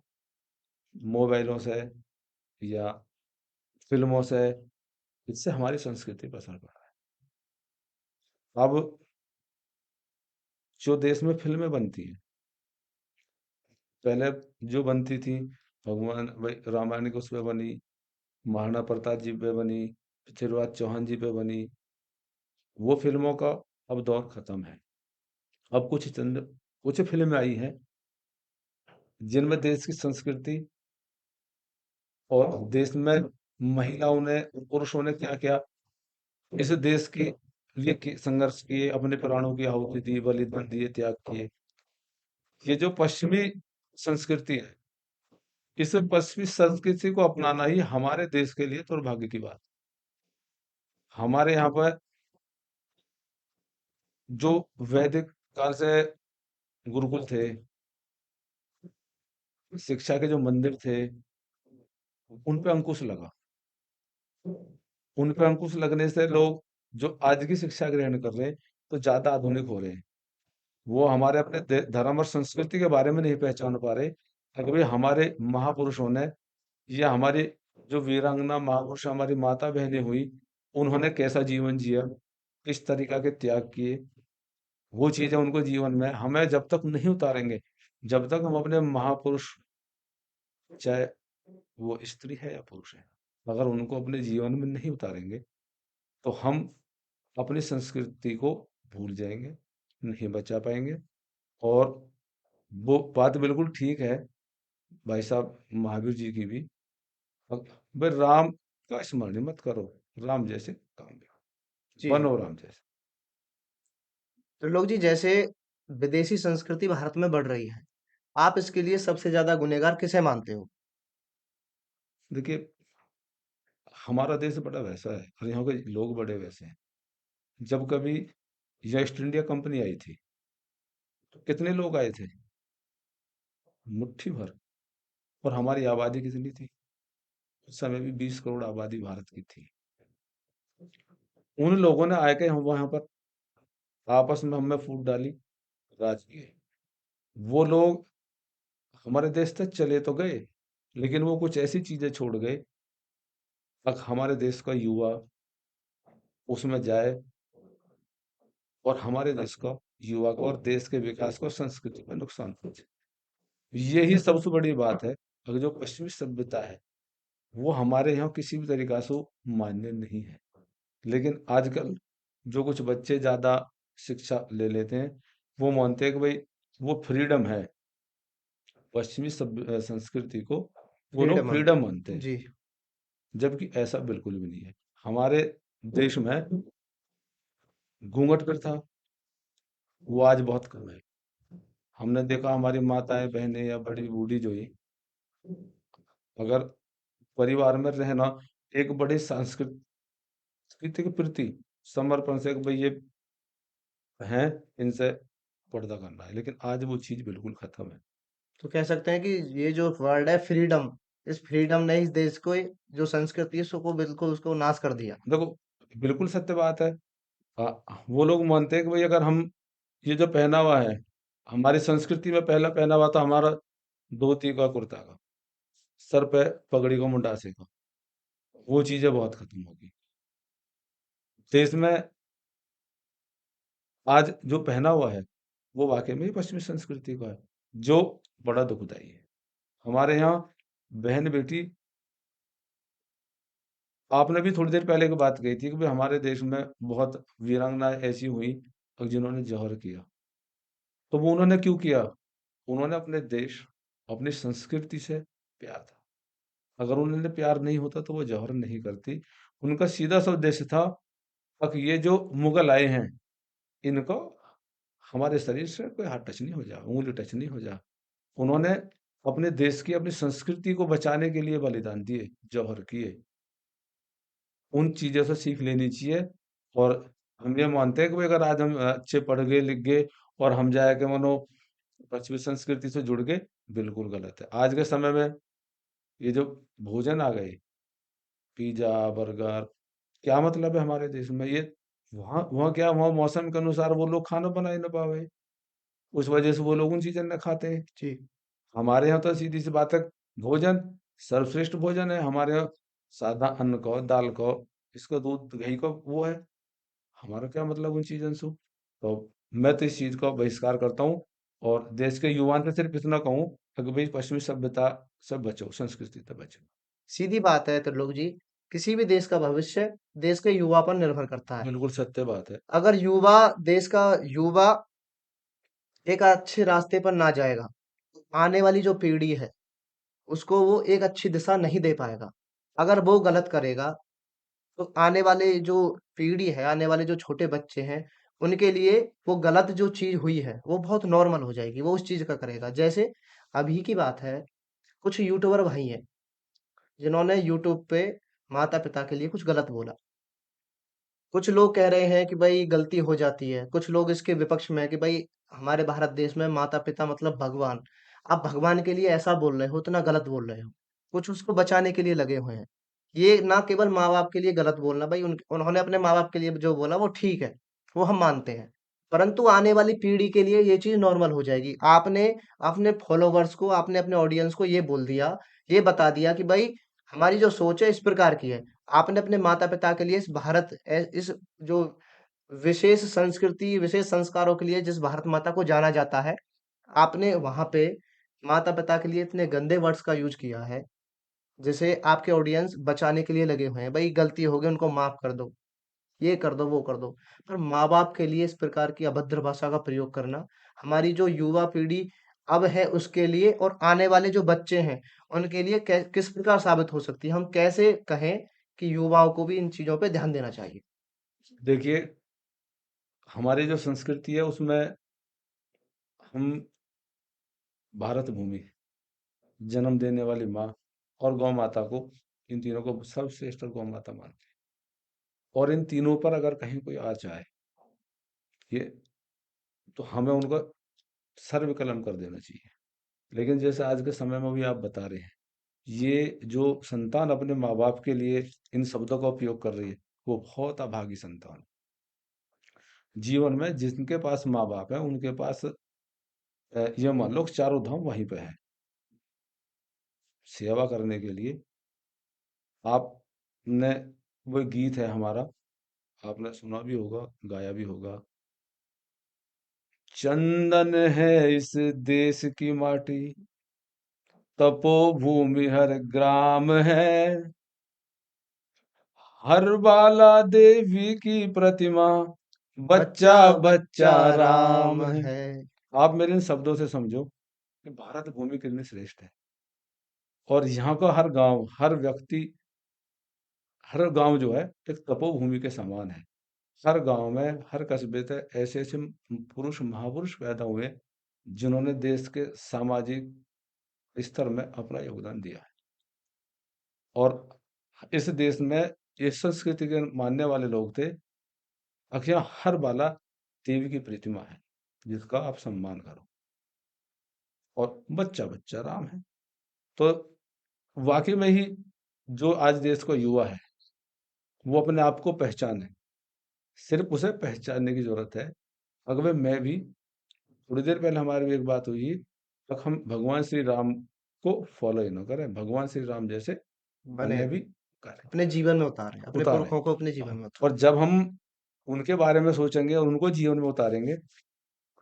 मोबाइलों से या फ़िल्मों से, इससे हमारी संस्कृति पर असर पड़ा है। अब जो देश में फ़िल्में बनती हैं, पहले जो बनती थी, भगवान वही रामायण की उस पे बनी, महाराणा प्रताप जी पे बनी, पृथ्वीराज चौहान जी पे बनी, वो फ़िल्मों का अब दौर खत्म है। अब कुछ फ़िल्में आई हैं, जिनमें देश की संस्कृति और देश में महिलाओं ने, पुरुषों ने क्या-क्या इस देश के लिए संघर्ष किए, अपने प्राणों की आहुति दी, बलिदान दिए, त्याग किए। ये जो पश्चिमी संस्कृति है, इस पश्चिमी संस्कृति को अपनाना ही हमारे देश के लिए दुर्भाग्य की बात। हमारे यहाँ पर जो वैदिक काल से गुरुकुल थे, शिक्षा के जो मंदिर थे, उन पे अंकुश लगा। उन पे अंकुश लगने से लोग जो आज की शिक्षा ग्रहण कर रहे हैं, तो ज़्यादा आधुनिक हो रहे हैं। वो हमारे अपने धर्म और संस्कृति के बारे में नहीं पहचान पा रहे कि भाई हमारे महापुरुषों ने या हमारी जो वीरांगना महापुरुष हमारी माता बहनें हुई, उन्होंने कैसा जीवन जिया, किस तरीका के त्याग किए, वो चीजें उनको जीवन में हमें जब तक नहीं उतारेंगे, जब तक हम अपने महापुरुष, चाहे वो स्त्री है या पुरुष है, अगर उनको अपने जीवन में नहीं उतारेंगे, तो हम अपनी संस्कृति को भूल जाएंगे, नहीं बचा पाएंगे। और वो बात बिल्कुल ठीक है भाई साहब महावीर जी की भी, भाई राम का स्मरण मत करो, राम जैसे काम करो, जी। बनो राम जैसे। त्रिलोक जी, जैसे विदेशी संस्कृति भारत में बढ़ रही है, आप इसके लिए सबसे ज्यादा गुनहगार किसे मानते हो? देखिए, हमारा देश बड़ा वैसा है और यहाँ के लोग बड़े वैसे हैं। जब कभी यह ईस्ट इंडिया कंपनी आई थी, तो कितने लोग आए थे? मुट्ठी भर। और हमारी आबादी कितनी थी? उस समय भी 20 करोड़ आबादी भारत की थी। उन लोगों ने आके हम वहां पर आपस में हमें फूट डाली, राज किए। वो लोग हमारे देश तक चले तो गए, लेकिन वो कुछ ऐसी चीजें छोड़ गए, अब हमारे देश का युवा उसमें जाए और हमारे देश का युवा को और देश के विकास को, संस्कृति को नुकसान पहुंचे। यही सबसे बड़ी बात है। अगर जो पश्चिमी सभ्यता है, वो हमारे यहाँ किसी भी तरीका से मान्य नहीं है। लेकिन आजकल जो कुछ बच्चे ज्यादा शिक्षा ले लेते हैं, वो मानते हैं कि भाई वो फ्रीडम है। पश्चिमी संस्कृति को वो लोग फ्रीडम मानते फ्रीडम मानते हैं हैं, जी। जबकि ऐसा बिल्कुल भी नहीं है। हमारे देश में घूंघट प्रथा वो आज बहुत कम है। हमने देखा हमारी माताएं बहनें या बड़ी बूढ़ी जो ही, अगर परिवार में रहना एक बड़ी संस्कृति के प्रति समर्पण से कि भाई ये हैं, इनसे पर्दा करना है, लेकिन आज वो चीज बिल्कुल खत्म है। तो कह सकते हैं कि ये जो वर्ड है फ्रीडम, इस फ्रीडम ने इस देश को, जो संस्कृति है उसको बिल्कुल उसको नाश कर दिया। देखो, बिल्कुल सत्य बात है। वो लोग मानते हैं कि भाई अगर हम ये जो पहनावा है, हमारी संस्कृति में पहला पहनावा था हमारा धोती का, कुर्ता का, सर पे पगड़ी का, मुंडासे का। वो चीजें बहुत खत्म होगी देश में। आज जो पहना हुआ है, वो वाकई में ही पश्चिमी संस्कृति का है, जो बड़ा दुखदाई है। हमारे यहाँ बहन बेटी, आपने भी थोड़ी देर पहले एक बात कही थी कि भाई हमारे देश में बहुत वीरांगनाएं ऐसी हुई और जिन्होंने जौहर किया। तो वो उन्होंने क्यों किया? उन्होंने अपने देश, अपनी संस्कृति से प्यार था। अगर उन्होंने प्यार नहीं होता तो वो जौहर नहीं करती। उनका सीधा सा उद्देश्य था अब ये जो मुगल आए हैं, इनको हमारे शरीर से कोई हाथ टच नहीं हो जा, उँगली टच नहीं हो जा। उन्होंने अपने देश की, अपनी संस्कृति को बचाने के लिए बलिदान दिए, जौहर किए। उन चीज़ों से सीख लेनी चाहिए। और हम ये मानते हैं कि भाई अगर आज हम अच्छे पढ़ गए, लिख गए और हम जाके मानो पश्चिमी संस्कृति से जुड़ गए, बिल्कुल गलत है। आज के समय में ये जो भोजन आ गए, पिज़्ज़ा, बर्गर, क्या मतलब है हमारे देश में ये? वहाँ वहाँ क्या, वहाँ मौसम के अनुसार वो लोग खाना बना ही ना पावे, उस वजह से वो लोग उन चीज़ें ना खाते हैं। जी। हमारे यहाँ तो सीधी सी बात है, भोजन सर्वश्रेष्ठ भोजन है हमारे यहाँ। सादा अन्न कहो, दाल कहो, इसका दूध घी का वो है। हमारा क्या मतलब उन चीजों से? तो मैं तो इस चीज का बहिष्कार करता हूँ। और देश के युवाओं से सिर्फ इतना कहूँ कि भाई पश्चिमी सभ्यता से बचो, संस्कृति से बचो। सीधी बात है त्रिलोक जी, किसी भी देश का भविष्य देश के युवा पर निर्भर करता है। बिल्कुल सत्य बात है। अगर युवा देश का युवा एक अच्छे रास्ते पर ना जाएगा, तो आने वाली जो पीढ़ी है, उसको वो एक अच्छी दिशा नहीं दे पाएगा। अगर वो गलत करेगा, तो आने वाले जो पीढ़ी है, आने वाले जो छोटे बच्चे हैं, उनके लिए वो गलत जो चीज़ हुई है, वो बहुत नॉर्मल हो जाएगी, वो उस चीज़ का करेगा। जैसे अभी की बात है, कुछ यूट्यूबर भाई हैं, जिन्होंने यूट्यूब पे माता-पिता के लिए कुछ गलत बोला। कुछ लोग कह रहे हैं कि भाई गलती हो जाती है, कुछ लोग इसके विपक्ष में हैं कि भाई हमारे भारत देश में माता-पिता मतलब भगवान। आप भगवान के लिए ऐसा बोल रहे हो, इतना गलत बोल रहे हो। कुछ उसको बचाने के लिए लगे हुए हैं। ये ना केवल माँ-बाप के लिए गलत बोलना, भाई उन्होंने अपने माँ-बाप के लिए जो बोला वो ठीक है, वो हम मानते हैं। परंतु आने वाली पीढ़ी के लिए ये चीज़ नॉर्मल हो जाएगी। आपने अपने फॉलोवर्स को, आपने अपने ऑडियंस को ये बोल दिया, ये बता दिया कि भाई हमारी जो सोच है इस प्रकार की है। आपने अपने माता-पिता के लिए इस जो विशेष संस्कृति, विशेष संस्कारों के लिए जिस भारत माता को जाना जाता है, आपने वहाँ पे माता-पिता के लिए इतने गंदे वर्ड्स का यूज़ किया है, जिसे आपके ऑडियंस बचाने के लिए लगे हुए हैं। भई गलती हो गई उनको माफ़ कर दो, ये कर दो, वो कर दो। पर माँ-बाप के लिए इस प्रकार की अभद्र भाषा का प्रयोग करना, हमारी जो युवा पीढ़ी अब है उसके लिए और आने वाले जो बच्चे हैं, उनके लिए कै किस प्रकार साबित हो सकती है? हम कैसे कहें कि युवाओं को भी इन चीज़ों पे ध्यान देना चाहिए? देखिए, हमारी जो संस्कृति है उसमें हम भारत भूमि, जन्म देने वाली माँ और गौ माता को, इन तीनों को सर्वश्रेष्ठ गौ माता मानते हैं। और इन तीनों पर अगर कहीं कोई आ जाए, ये तो हमें उनका सर विकलन कर देना चाहिए। लेकिन जैसे आज के समय में भी आप बता रहे हैं, ये जो संतान अपने माँ-बाप के लिए इन शब्दों का उपयोग कर रही है, वो बहुत अभागी संतान। जीवन में जिनके पास माँ-बाप है, उनके पास ये मान लो कि चारों धाम वहीं पे है। सेवा करने के लिए आपने, वो गीत है हमारा, आपने सुना भी होगा, गाया भी होगा। चंदन है इस देश की माटी, तपोभूमि हर ग्राम है, हर बाला देवी की प्रतिमा, बच्चा बच्चा बच्चा बच्चा राम राम है। है। आप मेरे इन शब्दों से समझो कि भारत भूमि कितनी श्रेष्ठ है। और यहाँ का हर गांव, हर व्यक्ति, हर गांव जो है एक तपोभूमि के समान है। हर गांव में, हर कस्बे से ऐसे ऐसे पुरुष, महापुरुष पैदा हुए जिन्होंने देश के सामाजिक स्तर में अपना योगदान दिया है। और इस देश में इस संस्कृति के मानने वाले लोग थे। अखियां हर बाला देवी की प्रतिमा है जिसका आप सम्मान करो, और बच्चा बच्चा राम है। तो वाकई में ही जो आज देश का युवा है, वो अपने आप को पहचाने। सिर्फ उसे पहचानने की जरूरत है। अगर मैं भी, थोड़ी देर पहले हमारी भी एक बात हुई, तो हम भगवान श्री राम को फॉलो ही ना करें, भगवान श्री राम जैसे बने अन्य भी रहें, करें, अपने जीवन में उतारें, अपने उतारें। पुरखों को अपने जीवन में और उतारें। जब हम उनके बारे में सोचेंगे और उनको जीवन में उतारेंगे,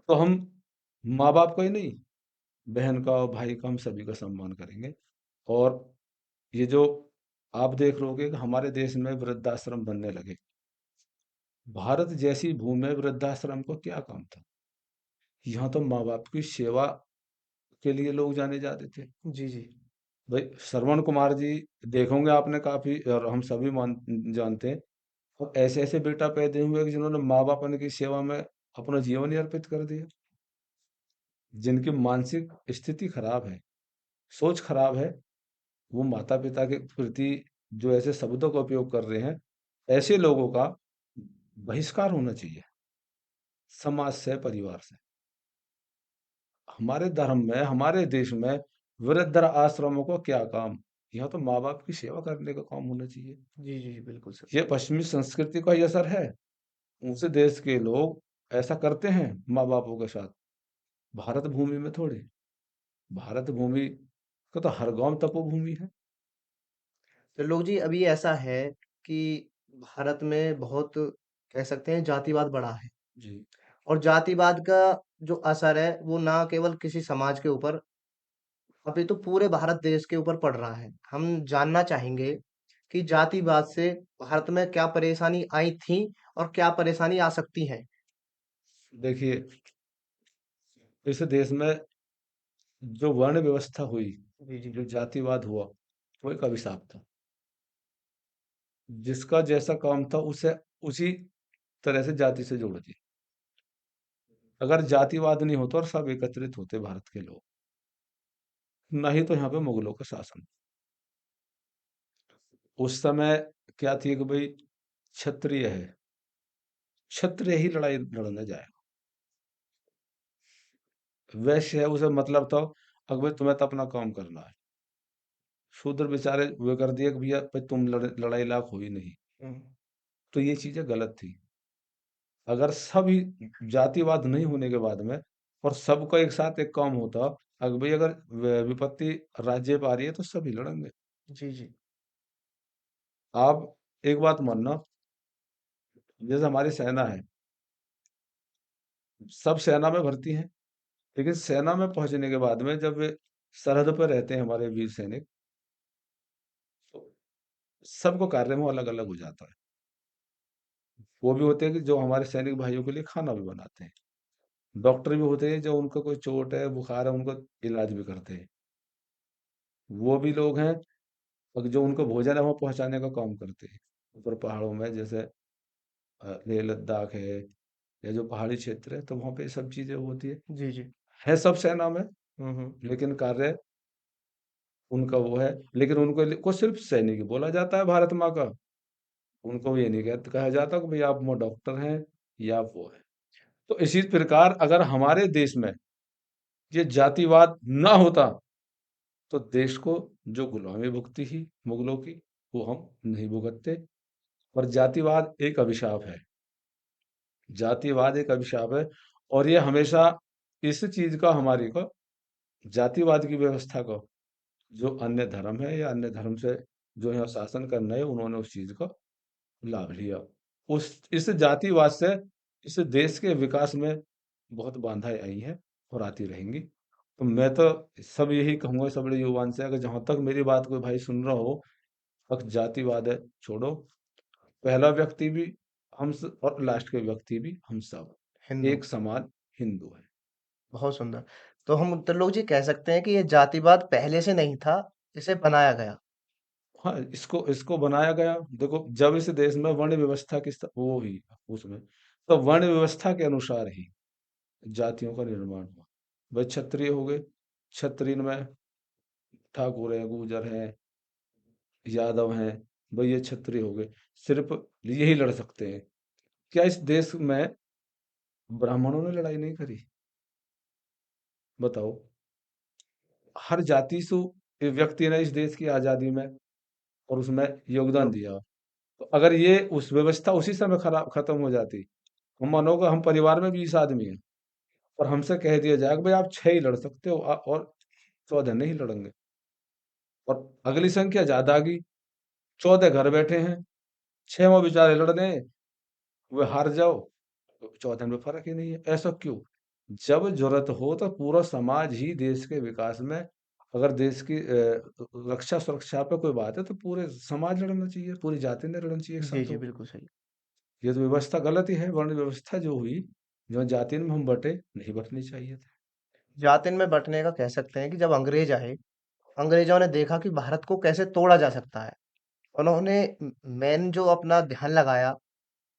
तो हम माँ बाप का ही नहीं, बहन का और भाई का, हम सभी का सम्मान करेंगे। और ये जो आप देख रहोगे कि हमारे देश में वृद्धाश्रम बनने लगे। भारत जैसी भूमि में वृद्धाश्रम को क्या काम था? यहाँ तो माँ बाप की सेवा के लिए लोग जाने जाते थे। जी, जी। भाई श्रवण कुमार जी देखोगे आपने काफी, और हम सभी मान जानते हैं और ऐसे-ऐसे बेटा पैदा हुए कि जिन्होंने माँ-बाप की सेवा में अपना जीवन ही अर्पित कर दिया। जिनकी मानसिक स्थिति खराब है, सोच खराब है, वो माता-पिता के प्रति जो ऐसे शब्दों का उपयोग कर रहे हैं, ऐसे लोगों का बहिष्कार होना चाहिए, समाज से, परिवार से। हमारे धर्म में, हमारे देश में वृद्ध आश्रमों को क्या काम? यहाँ तो माँ-बाप की सेवा करने का काम होना चाहिए। जी, जी, जी, बिल्कुल सर। ये पश्चिमी संस्कृति का ही असर है। उस देश के लोग ऐसा करते हैं माँ-बापों के साथ, भारत भूमि में थोड़ी। भारत भूमि का तो हर गाँव तपोभूमि है। तो लोग जी अभी ऐसा है कि भारत में बहुत कह सकते हैं जातिवाद बढ़ा है जी। और जातिवाद का जो असर है वो ना केवल किसी समाज के ऊपर अभी तो पूरे भारत देश के ऊपर पड़ रहा है। हम जानना चाहेंगे कि जातिवाद से भारत में क्या परेशानी आई थी और क्या परेशानी आ सकती है? देखिए, इस देश में जो वर्ण व्यवस्था हुई, जी, जी। जो जातिवाद हुआ, वो एक अभिशाप था। जिसका जैसा काम था उसे उसी तरह से जाति से जोड़ दिया। अगर जातिवाद नहीं होता और सब एकत्रित होते भारत के लोग, ना ही तो यहाँ पे मुगलों का शासन। उस समय क्या थी कि भाई क्षत्रिय है, क्षत्रिय ही लड़ाई लड़ने जाएगा। वैश्य है, उसे मतलब था कि भाई तुम्हें तो अपना काम करना है। शूद्र बेचारे वो कर दिया कि भैया भाई तुम लड़ाई लायक हो ही नहीं। हुँ। तो ये चीजें गलत थी। अगर सभी जातिवाद नहीं होने के बाद में और सबका एक साथ एक काम होता, अगर भाई अगर विपत्ति राज्य पे आ रही है तो सभी लड़ेंगे। जी, जी। आप एक बात मानना, जैसे हमारी सेना है, सब सेना में भर्ती हैं, लेकिन सेना में पहुंचने के बाद में जब वे सरहद पर रहते हैं हमारे वीर सैनिक, तो सबको कार्य में अलग अलग हो जाता है। वो भी होते हैं कि जो हमारे सैनिक भाइयों के लिए खाना भी बनाते हैं, डॉक्टर भी होते हैं जो उनको कोई चोट है बुखार है उनको इलाज भी करते हैं, वो भी लोग हैं और जो उनको भोजन है वो पहुंचाने का काम करते हैं ऊपर पहाड़ों में, जैसे लेह लद्दाख है या जो पहाड़ी क्षेत्र है, तो वहाँ पे ये सब चीजें होती जी, जी। है सब सेना में, हुँ, हुँ। लेकिन कार्य उनका वो है। लेकिन उनको को सिर्फ सैनिक ही बोला जाता है भारत माँ का। उनको ये नहीं कहा जाता कि भाई आप वो डॉक्टर हैं या आप वो है। तो इसी प्रकार अगर हमारे देश में ये जातिवाद ना होता तो देश को जो गुलामी भुगती थी मुगलों की, वो हम नहीं भुगतते। और जातिवाद एक अभिशाप है। जातिवाद एक अभिशाप है और ये हमेशा इस चीज का हमारी को जातिवाद की व्यवस्था का जो अन्य धर्म है या अन्य धर्म से जो यहाँ शासन करना है उन्होंने उस चीज का लाभ लिया। उस इस जातिवाद से इस देश के विकास में बहुत बाधाएं आई हैं और आती रहेंगी। तो मैं तो सब यही कहूंगा सब बड़े युवान से, अगर जहां तक मेरी बात कोई भाई सुन रहा हो, अब जातिवाद है छोड़ो। पहला व्यक्ति भी और लास्ट के व्यक्ति भी हम सब हिंदू, एक समान हिंदू है। बहुत सुंदर। तो हम तो लोग जी कह सकते हैं कि ये जातिवाद पहले से नहीं था, इसे बनाया गया। हाँ, इसको इसको बनाया गया। देखो जब इस देश में वर्ण व्यवस्था की वो हुई उसमें, तो वर्ण व्यवस्था के अनुसार ही जातियों का निर्माण हुआ। भाई क्षत्रिय हो गए, क्षत्रिय में ठाकुर हैं, गुर्जर हैं, यादव हैं, भाई ये क्षत्रिय हो गए। सिर्फ यही लड़ सकते हैं। क्या इस देश में ब्राह्मणों ने लड़ाई नहीं करी? बताओ। हर जाति से व्यक्ति ने इस देश की आजादी में और उसमें योगदान योग दिया। तो अगर ये उस व्यवस्था उसी समय खराब खत्म हो जाती, हम मानो कि हम परिवार में 20 आदमी हैं और हमसे कह दिया जाए कि भाई आप 6 ही लड़ सकते हो और 14 नहीं लड़ेंगे, और अगली संख्या ज्यादा आ गई, 14 घर बैठे हैं, 6 वो बेचारे लड़ रहे हैं, वे हार जाओ, तो 14 में फर्क ही नहीं है। ऐसा क्यों? जब जरूरत हो तो पूरा समाज ही देश के विकास में, अगर देश की रक्षा सुरक्षा पे कोई बात है तो पूरे समाज लड़ना चाहिए, पूरी जाति ने लड़ना चाहिए एक जी, साथ जी, होकर। बिल्कुल सही। ये तो व्यवस्था गलत ही है, वर्ण व्यवस्था जो हुई, जो जाति में हम बटे, नहीं बटनी चाहिए थे। जातिन में बँटने का कह सकते हैं कि जब अंग्रेज़ आए, अंग्रेज़ों ने देखा कि भारत को कैसे तोड़ा जा सकता है। उन्होंने मेन जो अपना ध्यान लगाया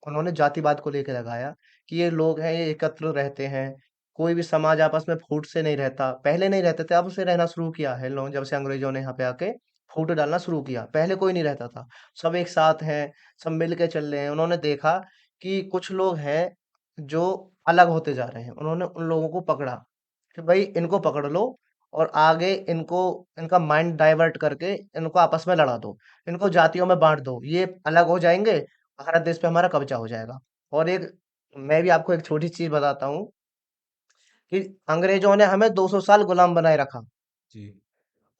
उन्होंने जातिवाद को लेके लगाया कि ये लोग हैं, ये एकत्र रहते हैं, कोई भी समाज आपस में फूट से नहीं रहता। पहले नहीं रहते थे, अब से रहना शुरू किया है लोग, जब से अंग्रेजों ने यहाँ पे आके फूट डालना शुरू किया। पहले कोई नहीं रहता था, सब एक साथ हैं, सब मिल के चल रहे हैं। उन्होंने देखा कि कुछ लोग हैं जो अलग होते जा रहे हैं, उन्होंने उन लोगों को पकड़ा कि भाई इनको पकड़ लो और आगे इनको, इनका माइंड डाइवर्ट करके इनको आपस में लड़ा दो, इनको जातियों में बांट दो, ये अलग हो जाएंगे, भारत देश पे हमारा कब्जा हो जाएगा। और एक, मैं भी आपको एक छोटी चीज बताता हूँ कि अंग्रेजों ने हमें 200 साल गुलाम बनाए रखा, जी,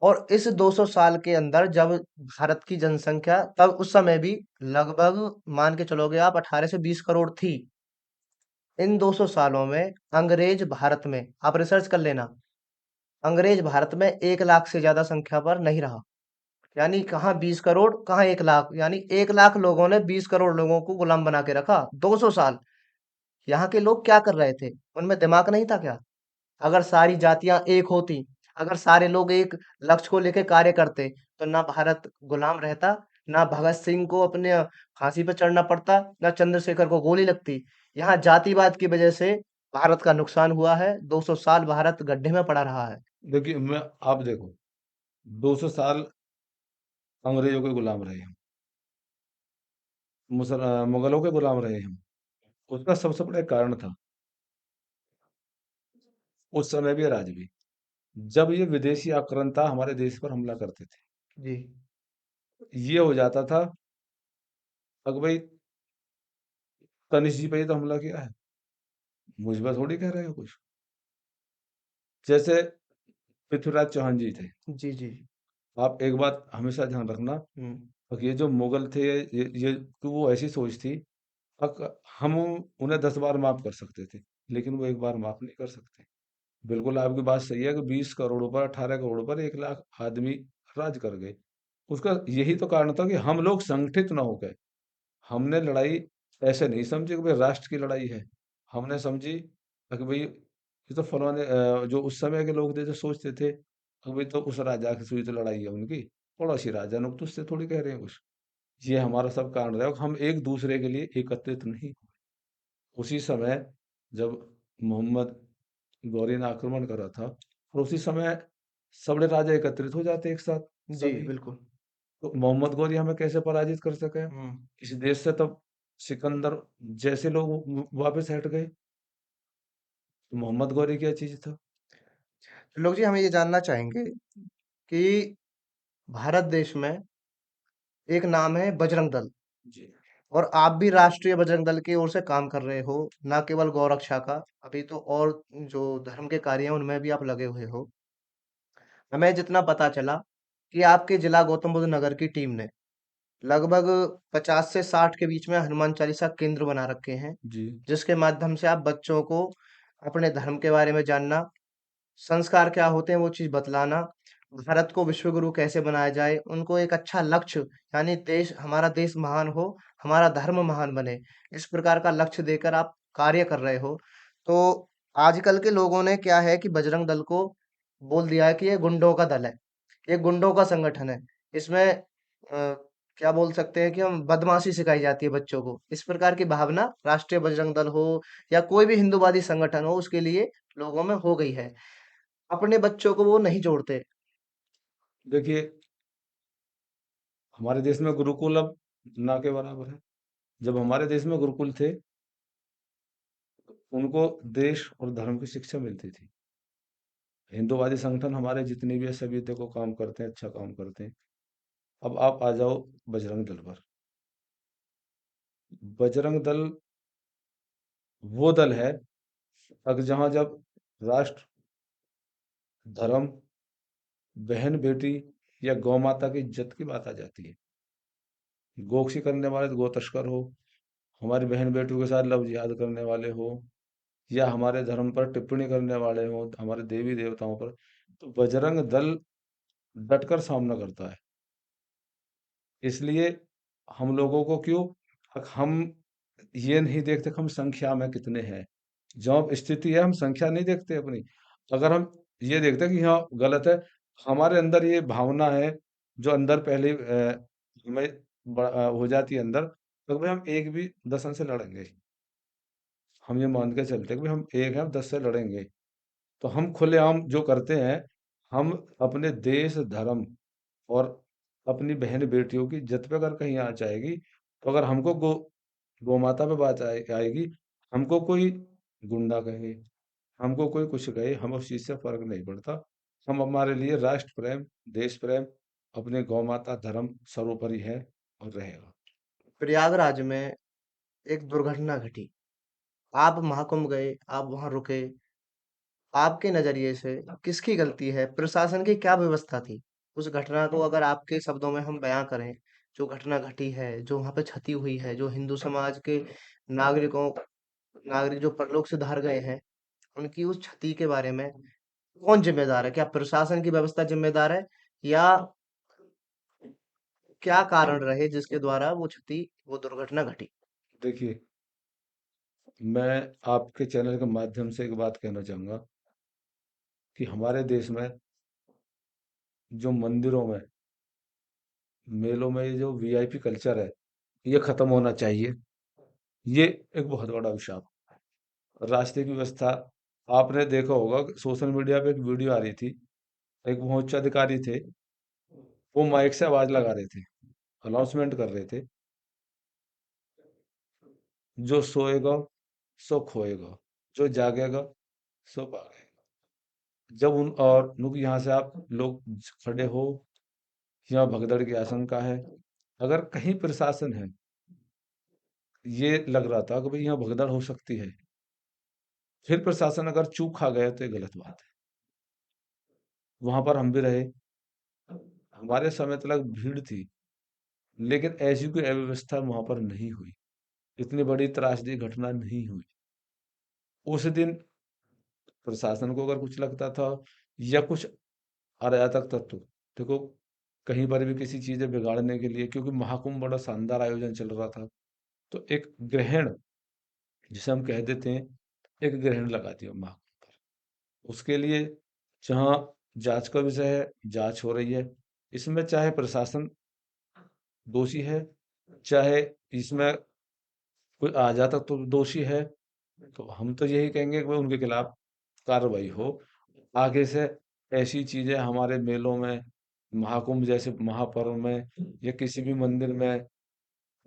और इस 200 साल के अंदर जब भारत की जनसंख्या तब उस समय भी लगभग, मान के चलोगे आप, 18 से 20 करोड़ थी। इन 200 सालों में अंग्रेज भारत में, आप रिसर्च कर लेना, अंग्रेज भारत में 1 लाख से ज्यादा संख्या पर नहीं रहा। यानी कहाँ 20 करोड़, कहाँ 1 लाख, यानी 1 लाख लोगों ने 20 करोड़ लोगों को गुलाम बना के रखा 200 साल। यहाँ के लोग क्या कर रहे थे, उनमें दिमाग नहीं था क्या? अगर सारी जातियां एक होती, अगर सारे लोग एक लक्ष्य को लेकर कार्य करते, तो ना भारत गुलाम रहता, ना भगत सिंह को अपने फांसी पर चढ़ना पड़ता, ना चंद्रशेखर को गोली लगती। यहाँ जातिवाद की वजह से भारत का नुकसान हुआ है, 200 साल भारत गड्ढे में पड़ा रहा है। देखिए मैं आप देखो 200 साल अंग्रेजों के गुलाम रहे हम, मुगलों के गुलाम रहे हम। उसका सबसे बड़ा एक कारण था उस समय भी और आज भी, जब ये विदेशी आक्रांता हमारे देश पर हमला करते थे, जी। ये हो जाता था अगर भाई तनिष जी पे ही तो हमला किया है, मुझ पर थोड़ी कह रहे हो कुछ। जैसे पृथ्वीराज चौहान जी थे, जी जी। आप एक बात हमेशा ध्यान रखना हम्म। कि ये जो मुगल थे ये कि वो ऐसी सोच थी हम उन्हें 10 बार माफ कर सकते थे, लेकिन वो एक बार माफ नहीं कर सकते। बिल्कुल आपकी बात सही है कि 20 करोड़ पर 18 करोड़ पर 1 लाख आदमी राज कर गए। उसका यही तो कारण था कि हम लोग संगठित ना हो गए। हमने लड़ाई ऐसे नहीं समझी कि भाई राष्ट्र की लड़ाई है। हमने समझी कि भाई ये तो फलाने जो उस समय के लोग थे जो सोचते थे कि भाई तो उस राजा की सुई तो लड़ाई है उनकी, पड़ोसी राजा लोग तो उससे थोड़ी कह रहे हैं कुछ। ये हमारा सब कारण रहा कि हम एक दूसरे के लिए एकत्रित नहीं। उसी समय जब मोहम्मद गौरी ने आक्रमण करा था और उसी समय सबड़े राजा एकत्रित हो जाते एक साथ जी सभी, बिल्कुल। तो मोहम्मद गौरी हमें कैसे पराजित कर सके? हम्म। इस देश से तब सिकंदर जैसे लोग वापस हट गए, तो मोहम्मद गौरी क्या चीज था? लोग जी, हम ये जानना चाहेंगे कि भारत देश में एक नाम है बजरंग दल, जी, और आप भी राष्ट्रीय बजरंग दल की ओर से काम कर रहे हो, ना केवल गौरक्षा का, अभी तो और जो धर्म के कार्य हैं उनमें भी आप लगे हुए हो। हमें जितना पता चला कि आपके जिला गौतम बुद्ध नगर की टीम ने लगभग 50 से 60 के बीच में हनुमान चालीसा केंद्र बना रखे हैं, जी, जिसके माध्यम से आप बच्चों को अपने धर्म के बारे में जानना, संस्कार क्या होते हैं वो चीज़ बतलाना, भारत को विश्व गुरु कैसे बनाया जाए, उनको एक अच्छा लक्ष्य, यानी देश, हमारा देश महान हो, हमारा धर्म महान बने, इस प्रकार का लक्ष्य देकर आप कार्य कर रहे हो। तो आजकल के लोगों ने क्या है कि बजरंग दल को बोल दिया है कि ये गुंडों का दल है, ये गुंडों का संगठन है। इसमें क्या बोल सकते हैं कि हम बदमाशी सिखाई जाती है बच्चों को। इस प्रकार की भावना राष्ट्रीय बजरंग दल हो या कोई भी हिंदूवादी संगठन हो, उसके लिए लोगों में हो गई है। अपने बच्चों को वो नहीं जोड़ते। देखिए हमारे देश में गुरुकुल अब ना के बराबर है। जब हमारे देश में गुरुकुल थे, उनको देश और धर्म की शिक्षा मिलती थी। हिंदूवादी संगठन हमारे जितने भी है सभी देखो काम करते हैं, अच्छा काम करते हैं। अब आप आ जाओ बजरंग दल पर। बजरंग दल वो दल है अगर जहाँ जब राष्ट्र, धर्म, बहन बेटी या गौ माता की इज्जत की बात आ जाती है, गोकशी करने वाले तो गो तस्कर हो, हमारी बहन बेटियों के साथ लव जिहाद करने वाले हो, या हमारे धर्म पर टिप्पणी करने वाले हो, हमारे देवी देवताओं पर, तो बजरंग दल डटकर सामना करता है। इसलिए हम लोगों को क्यों, हम ये नहीं देखते कि हम संख्या में कितने हैं। जॉब स्थिति है, हम संख्या नहीं देखते अपनी। अगर हम ये देखते हैं कि हाँ गलत है, हमारे अंदर ये भावना है जो अंदर पहले हमें हो जाती है अंदर तो भाई हम एक भी 10 से लड़ेंगे। हम ये मान के चलते हैं कि भाई हम एक हैं, हम 10 से लड़ेंगे। तो हम खुलेआम जो करते हैं, हम अपने देश, धर्म और अपनी बहन बेटियों की इज्जत पे अगर कहीं आँच आएगी, तो अगर हमको गौ माता पे बात आएगी, हमको कोई गुंडा कहे, हमको कोई कुछ कहे, हमें उस चीज़ से फ़र्क नहीं पड़ता। हम हमारे लिए राष्ट्र प्रेम, देश प्रेम, अपने गौ माता धर्म सर्वोपरि है और रहेगा। प्रयागराज में एक दुर्घटना घटी। आप महाकुंभ गए, आप वहाँ रुके। आपके नज़रिए से किसकी गलती है? प्रशासन की क्या व्यवस्था थी? उस घटना को अगर आपके शब्दों में हम बयाँ करें, जो घटना घटी है, जो वहाँ पे क्षति हुई है, जो हिंदू समाज के नागरिकों नागरिक जो परलोक सिधार गए हैं, उनकी उस क्षति के बारे में कौन ज़िम्मेदार है? क्या प्रशासन की व्यवस्था ज़िम्मेदार है या क्या कारण रहे जिसके द्वारा वो क्षति, वो दुर्घटना घटी? देखिए, मैं आपके चैनल के माध्यम से एक बात कहना चाहूँगा कि हमारे देश में जो मंदिरों में, मेलों में ये जो वीआईपी कल्चर है, ये खत्म होना चाहिए। ये एक बहुत बड़ा अभिशाप। रास्ते की व्यवस्था, आपने देखा होगा कि सोशल मीडिया पे एक वीडियो आ रही थी। एक वहाँ उच्च अधिकारी थे, वो माइक से आवाज लगा रहे थे, अनाउंसमेंट कर रहे थे, जो सोएगा सो खोएगा, जो जागेगा सो पाएगा। जब उन और उनकी यहाँ से आप लोग खड़े हो, यहाँ भगदड़ की आशंका है। अगर कहीं प्रशासन है, ये लग रहा था कि भाई यहाँ भगदड़ हो सकती है, फिर प्रशासन अगर चूक खा गया तो ये गलत बात है। वहां पर हम भी रहे, हमारे समय तक भीड़ थी, लेकिन ऐसी कोई अव्यवस्था वहां पर नहीं हुई, इतनी बड़ी त्रासदी घटना नहीं हुई। उस दिन प्रशासन को अगर कुछ लगता था या कुछ अराजक तत्व, देखो, कहीं पर भी किसी चीजें बिगाड़ने के लिए, क्योंकि महाकुंभ बड़ा शानदार आयोजन चल रहा था, तो एक ग्रहण जिसे हम कह देते हैं, एक ग्रहण लगा दिया महाकुंभ पर। उसके लिए जहाँ जांच का विषय है, जांच हो रही है। इसमें चाहे प्रशासन दोषी है, चाहे इसमें कोई अराजक तत्व दोषी है, तो हम तो यही कहेंगे कि भाई उनके खिलाफ कार्रवाई हो। आगे से ऐसी चीजें हमारे मेलों में, महाकुंभ जैसे महापर्व में या किसी भी मंदिर में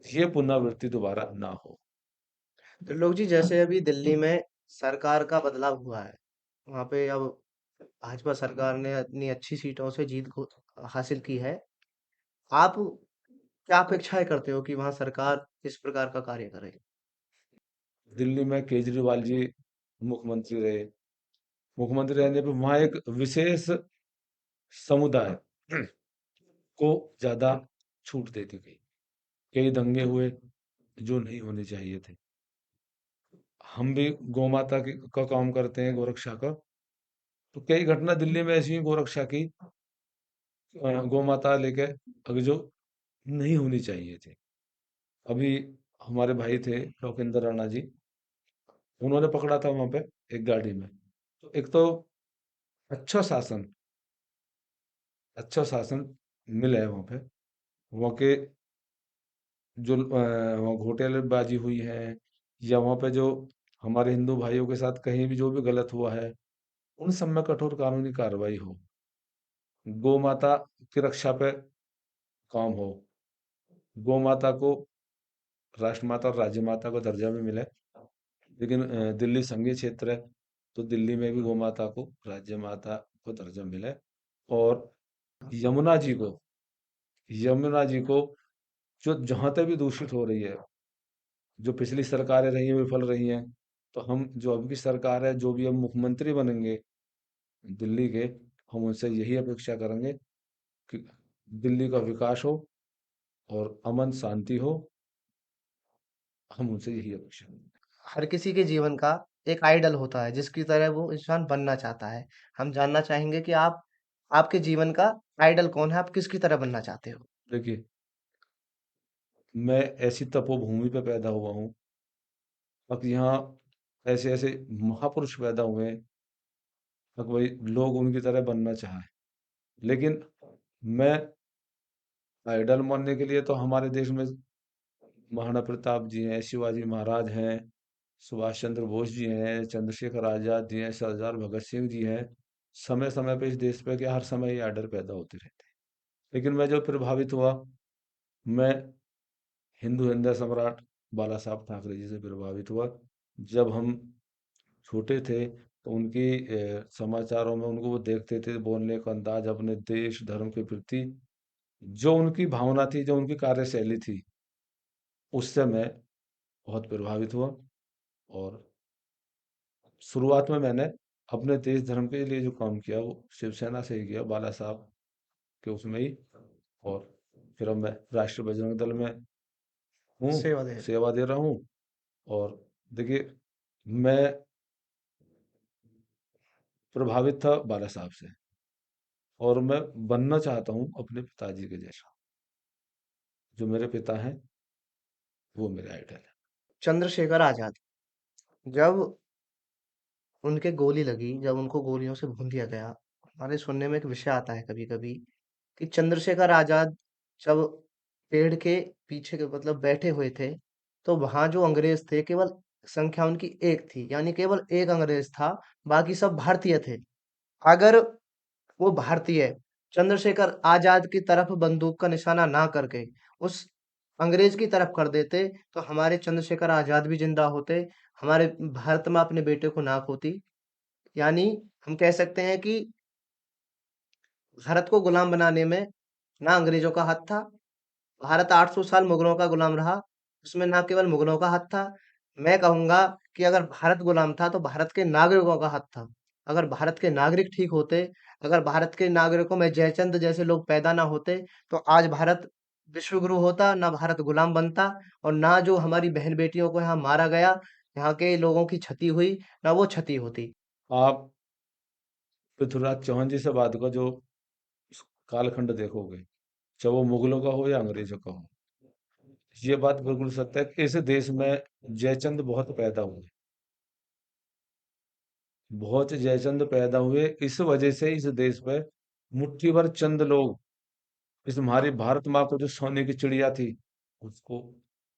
ये पुनरावृत्ति दोबारा ना हो। त्रिलोक जी, जैसे अभी दिल्ली में सरकार का बदलाव हुआ है, वहाँ पे अब भाजपा सरकार ने इतनी अच्छी सीटों से जीत को हासिल की है। आप क्या अपेक्षाएँ करते हो कि वहाँ सरकार किस प्रकार का कार्य करे? दिल्ली में केजरीवाल जी मुख्यमंत्री रहे, मुख्यमंत्री रहने पे वहाँ एक विशेष समुदाय को ज्यादा छूट दे दी गई। कई दंगे हुए जो नहीं होने चाहिए थे। हम भी गौ माता का काम करते हैं, गोरक्षा का। तो कई घटना दिल्ली में ऐसी हुई गोरक्षा की, गौ माता लेके अगर जो नहीं होनी चाहिए थी। अभी हमारे भाई थे लोकेंद्र राणा जी, उन्होंने पकड़ा था वहां पे एक गाड़ी में। तो एक तो अच्छा शासन, अच्छा शासन मिला है वहां पे। वहाँ के जो वहाँ घोटालेबाजी हुई है, या वहाँ पे जो हमारे हिंदू भाइयों के साथ कहीं भी जो भी गलत हुआ है, उन सब में कठोर कानूनी कार्रवाई हो। गौ माता की रक्षा पे काम हो। गौ माता को राष्ट्र माता और राज्य माता का दर्जा भी मिले। लेकिन दिल्ली संघीय क्षेत्र है, तो दिल्ली में भी गौ माता को राज्य माता को दर्जा मिले। और यमुना जी को यमुना जी को जो जहां तक भी दूषित हो रही है, जो पिछली सरकारें रही हैं विफल रही हैं, तो हम जो अब की सरकार है, जो भी हम मुख्यमंत्री बनेंगे दिल्ली के, हम उनसे यही अपेक्षा करेंगे कि दिल्ली का विकास हो और अमन शांति हो। हम उनसे यही अपेक्षा करेंगे। हर किसी के जीवन का एक आइडल होता है, जिसकी तरह वो इंसान बनना चाहता है। हम जानना चाहेंगे कि आपके जीवन का आइडल कौन है? आप किसकी तरह बनना चाहते हो? देखिए, मैं ऐसी तपोभूमि पे पैदा हुआ हूँ, अब यहाँ ऐसे ऐसे महापुरुष पैदा हुए हैं, अब वही लोग उनकी तरह बनना चाहें। लेकिन मैं आइडल मानने के लिए तो हमारे देश में महाराणा प्रताप जी हैं, शिवाजी महाराज हैं, सुभाष चंद्र बोस जी हैं, चंद्रशेखर आजाद जी हैं, सरदार भगत सिंह जी हैं। समय समय पे इस देश पे क्या हर समय ये आर्डर पैदा होते रहते हैं। लेकिन मैं जो प्रभावित हुआ, मैं हिंदू हृदय सम्राट बाला साहब ठाकरे जी से प्रभावित हुआ। जब हम छोटे थे तो उनकी समाचारों में उनको वो देखते थे, बोलने का अंदाज, अपने देश धर्म के प्रति जो उनकी भावना थी, जो उनकी कार्यशैली थी, उससे मैं बहुत प्रभावित हुआ। और शुरुआत में मैंने अपने देश धर्म के लिए जो काम किया वो शिवसेना से ही किया, बाला साहब के उसमें ही। और फिर अब मैं राष्ट्रीय बजरंग दल में हूँ, सेवा दे रहे सेवा दे रहा हूँ। और देखिए, मैं प्रभावित था बाला साहब से, और मैं बनना चाहता हूँ अपने पिताजी के जैसा। जो मेरे पिता हैं वो मेरे आइडल है। चंद्रशेखर आजाद, जब उनके गोली लगी, जब उनको गोलियों से भून दिया गया, हमारे सुनने में एक विषय आता है कभी कभी कि चंद्रशेखर आजाद जब पेड़ के पीछे के मतलब बैठे हुए थे, तो वहां जो अंग्रेज थे केवल संख्या उनकी एक थी, यानी केवल एक अंग्रेज था, बाकी सब भारतीय थे। अगर वो भारतीय चंद्रशेखर आजाद की तरफ बंदूक का निशाना ना करके उस अंग्रेज की तरफ कर देते, तो हमारे चंद्रशेखर आजाद भी जिंदा होते, हमारे भारत में अपने बेटे को नाक होती। यानी हम कह सकते हैं कि भारत को गुलाम बनाने में ना अंग्रेजों का हाथ था। भारत 800 साल मुगलों का गुलाम रहा, उसमें ना केवल मुगलों का हाथ था। मैं कहूंगा कि अगर भारत गुलाम था तो भारत के नागरिकों का हाथ था। अगर भारत के नागरिक ठीक होते, अगर भारत के नागरिकों में जयचंद जैसे लोग पैदा ना होते, तो आज भारत विश्व गुरु होता, ना भारत गुलाम बनता, और ना जो हमारी बहन बेटियों को यहाँ मारा गया, यहाँ के लोगों की क्षति हुई, ना वो क्षति होती। आप पृथ्वीराज चौहान जी से बात का जो कालखंड देखोगे, चाहे वो मुगलों का हो या अंग्रेजों का हो, ये बात बिल्कुल सत्य है कि इस देश में जयचंद बहुत पैदा हुए। बहुत जयचंद पैदा हुए, इस वजह से इस देश में मुट्ठी भर चंद लोग इस हमारी भारत माँ को जो सोने की चिड़िया थी उसको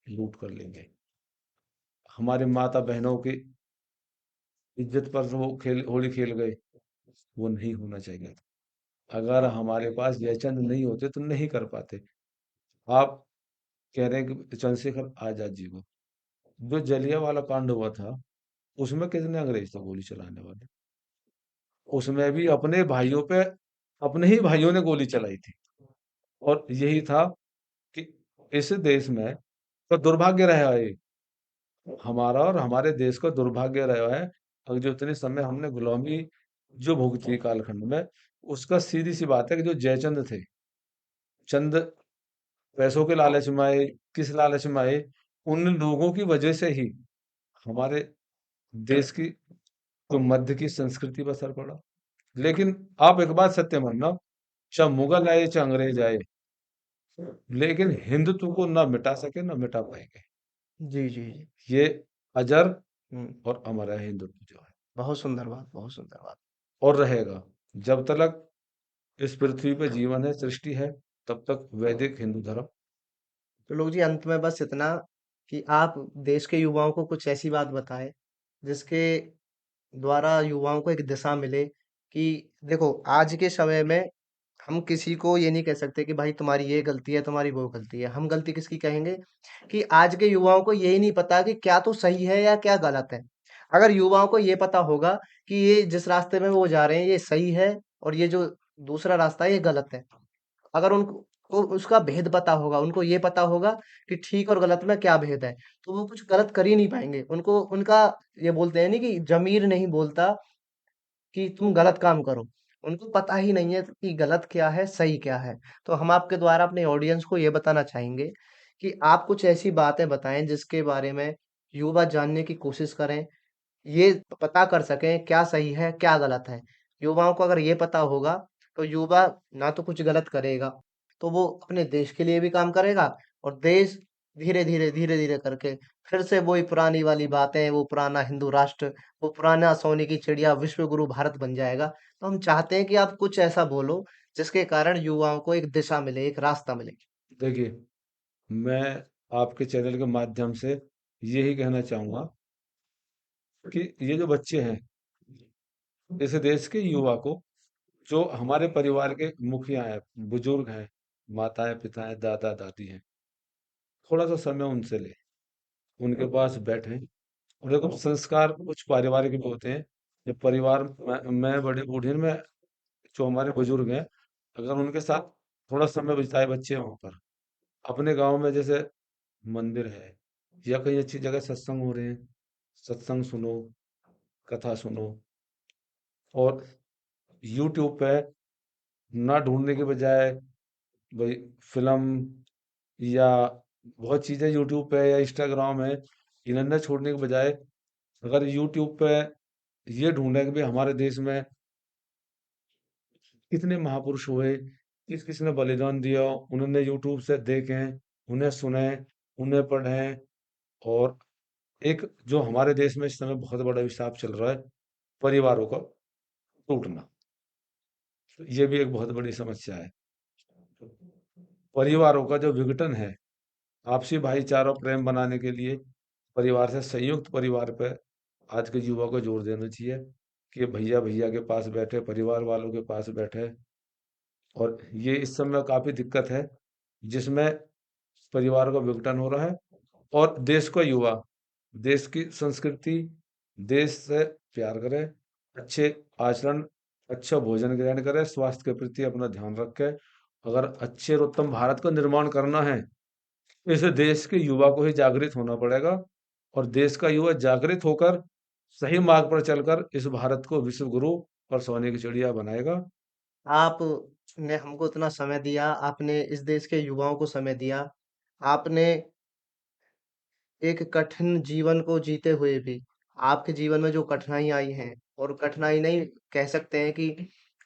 लूट कर लेंगे। हमारे माता बहनों की इज्जत पर वो खेल होली खेल गए, वो नहीं होना चाहिए था। अगर हमारे पास जयचंद नहीं होते तो नहीं कर पाते। आप कह रहे हैं कि चंद्रशेखर आजाद जी को, जो जलियांवाला कांड हुआ था, उसमें कितने अंग्रेज थे गोली चलाने वाले? उसमें भी अपने भाइयों पे अपने ही भाइयों ने गोली चलाई थी। और यही था कि इस देश में तो दुर्भाग्य रहा है, हमारा और हमारे देश का दुर्भाग्य रहा है। और जो इतने समय हमने गुलामी जो भुगती कालखंड में, उसका सीधी सी बात है कि जो जयचंद थे, चंद पैसों के लालच में आए, किस लालच में आए, उन लोगों की वजह से ही हमारे देश की तो मध्य की संस्कृति पर असर पड़ा। लेकिन आप एक बात सत्य मानना, चाहे मुगल आए चाहे अंग्रेज आए, लेकिन हिंदुत्व को ना मिटा सके ना मिटा पाएंगे। जी जी जी। ये अजर हम्म। और अमर है हिंदुत्व जो है, बहुत सुंदर बात, बहुत सुंदर बात। और रहेगा जब तक इस पृथ्वी पे जीवन है, सृष्टि है, तब तक वैदिक हिंदू धर्म। तो लोग जी, अंत में बस इतना कि आप देश के युवाओं को कुछ ऐसी बात बताएं जिसके द्वारा युवाओं को एक दिशा मिले कि देखो, आज के समय में हम किसी को ये नहीं कह सकते कि भाई तुम्हारी ये गलती है, तुम्हारी वो गलती है। हम गलती किसकी कहेंगे कि आज के युवाओं को यही नहीं पता कि क्या तो सही है या क्या गलत है। अगर युवाओं को ये पता होगा कि ये जिस रास्ते में वो जा रहे हैं ये सही है, और ये जो दूसरा रास्ता है ये गलत है, अगर उनको को उसका भेद पता होगा, उनको ये पता होगा कि ठीक और गलत में क्या भेद है, तो वो कुछ गलत कर ही नहीं पाएंगे। उनको उनका ये बोलते हैं नहीं कि जमीर नहीं बोलता कि तुम गलत काम करो। उनको पता ही नहीं है कि गलत क्या है, सही क्या है। तो हम आपके द्वारा अपने ऑडियंस को ये बताना चाहेंगे कि आप कुछ ऐसी बातें बताएं जिसके बारे में युवा जानने की कोशिश करें, ये पता कर सकें क्या सही है, क्या गलत है। युवाओं को अगर ये पता होगा, तो युवा ना तो कुछ गलत करेगा, तो वो अपने देश के लिए भी काम करेगा, और देश धीरे-धीरे करके फिर से वही पुरानी वाली बातें, वो पुराना हिंदू राष्ट्र, वो पुराना सोने की चिड़िया विश्व गुरु भारत बन जाएगा। तो हम चाहते हैं कि आप कुछ ऐसा बोलो, जिसके कारण युवाओं को एक दिशा मिले, एक रास्ता मिले। देखिए, मैं आपके चैनल के माध्यम से यही कहना चाहूँगा कि ये जो बच्चे हैं, इस देश के युवा को, जो हमारे परिवार के मुखिया हैं, बुजुर्ग हैं, माताएँ, पिता हैं, दादा-दादी हैं, थोड़ा-सा समय उनसे लें, उनके पास बैठें। और देखो संस्कार कुछ पारिवारिक भी होते हैं। जब परिवार में बड़े बूढ़े में जो हमारे बुजुर्ग हैं, अगर उनके साथ थोड़ा समय बिताए बच्चे वहाँ पर, अपने गाँव में जैसे मंदिर है या कहीं अच्छी जगह सत्संग हो रहे हैं, सत्संग सुनो, कथा सुनो। और यूट्यूब पे ना ढूँढने के बजाय भई फ़िल्म या बहुत चीज़ें यूट्यूब पे या इंस्टाग्राम है, इन्हें ना छोड़ने के बजाय अगर यूट्यूब पे ये ढूँढें कि भई हमारे देश में कितने महापुरुष हुए, किस-किस ने बलिदान दिया, उन्होंने यूट्यूब से देखें, उन्हें सुनें, उन्हें पढ़ें। और एक जो हमारे देश में इस समय बहुत बड़ा अभिशाप चल रहा है, परिवारों का टूटना, ये भी एक बहुत बड़ी समस्या है। परिवारों का जो विघटन है, आपसी भाईचारा प्रेम बनाने के लिए परिवार से संयुक्त परिवार पे आज के युवा को जोर देना चाहिए कि भैया भैया के पास बैठे, परिवार वालों के पास बैठे। और ये इस समय काफ़ी दिक्कत है, जिसमें परिवार का विघटन हो रहा है। और देश का युवा, देश की संस्कृति, देश से प्यार करे, अच्छे आचरण, अच्छा भोजन ग्रहण करे, स्वास्थ्य के प्रति अपना ध्यान रखे। अगर अच्छे और उत्तम भारत का निर्माण करना है, तो इसे देश के युवा को ही जागृत होना पड़ेगा। और देश का युवा जागृत होकर सही मार्ग पर चलकर इस भारत को विश्व गुरु और सोने की चिड़िया बनाएगा। आपने हमको इतना समय दिया, आपने इस देश के युवाओं को समय दिया, आपने एक कठिन जीवन को जीते हुए भी आपके जीवन में जो कठिनाई आई हैं और कठिनाई नहीं कह सकते हैं कि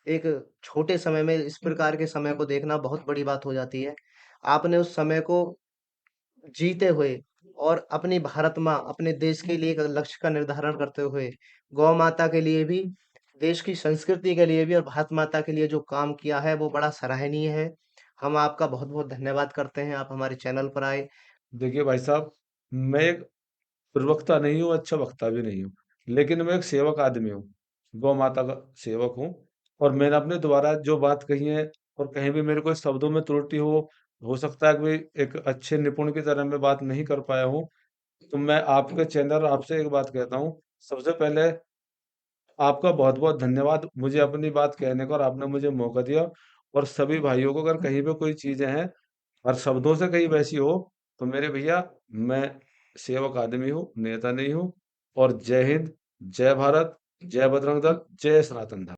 एक छोटे समय में इस प्रकार के समय को देखना बहुत बड़ी बात हो जाती है। आपने उस समय को जीते हुए और अपनी भारत माँ, अपने देश के लिए एक लक्ष्य का निर्धारण करते हुए, गौ माता के लिए भी, देश की संस्कृति के लिए भी और भारत माता के लिए जो काम किया है, वो बड़ा सराहनीय है। हम आपका बहुत-बहुत धन्यवाद करते हैं, आप हमारे चैनल पर आए। देखिए भाई साहब, मैं एक प्रवक्ता नहीं हूँ, अच्छा वक्ता भी नहीं हूँ, लेकिन मैं एक सेवक आदमी हूँ, गौ माता का सेवक हूँ। और मैंने अपने द्वारा जो बात कही है, और कहीं भी मेरे को शब्दों में त्रुटि हो सकता है कि भाई एक अच्छे निपुण की तरह मैं बात नहीं कर पाया हूँ, तो मैं आपके चैनल आपसे एक बात कहता हूँ। सबसे पहले आपका बहुत-बहुत धन्यवाद मुझे अपनी बात कहने का, और आपने मुझे मौका दिया। और सभी भाइयों को अगर कहीं पे कोई चीज़ें हैं और शब्दों से कहीं वैसी हो, तो मेरे भैया, मैं सेवक आदमी हूँ, नेता नहीं हूँ। और जय हिंद, जय भारत, जय बजरंग दल, जय सनातन धर्म।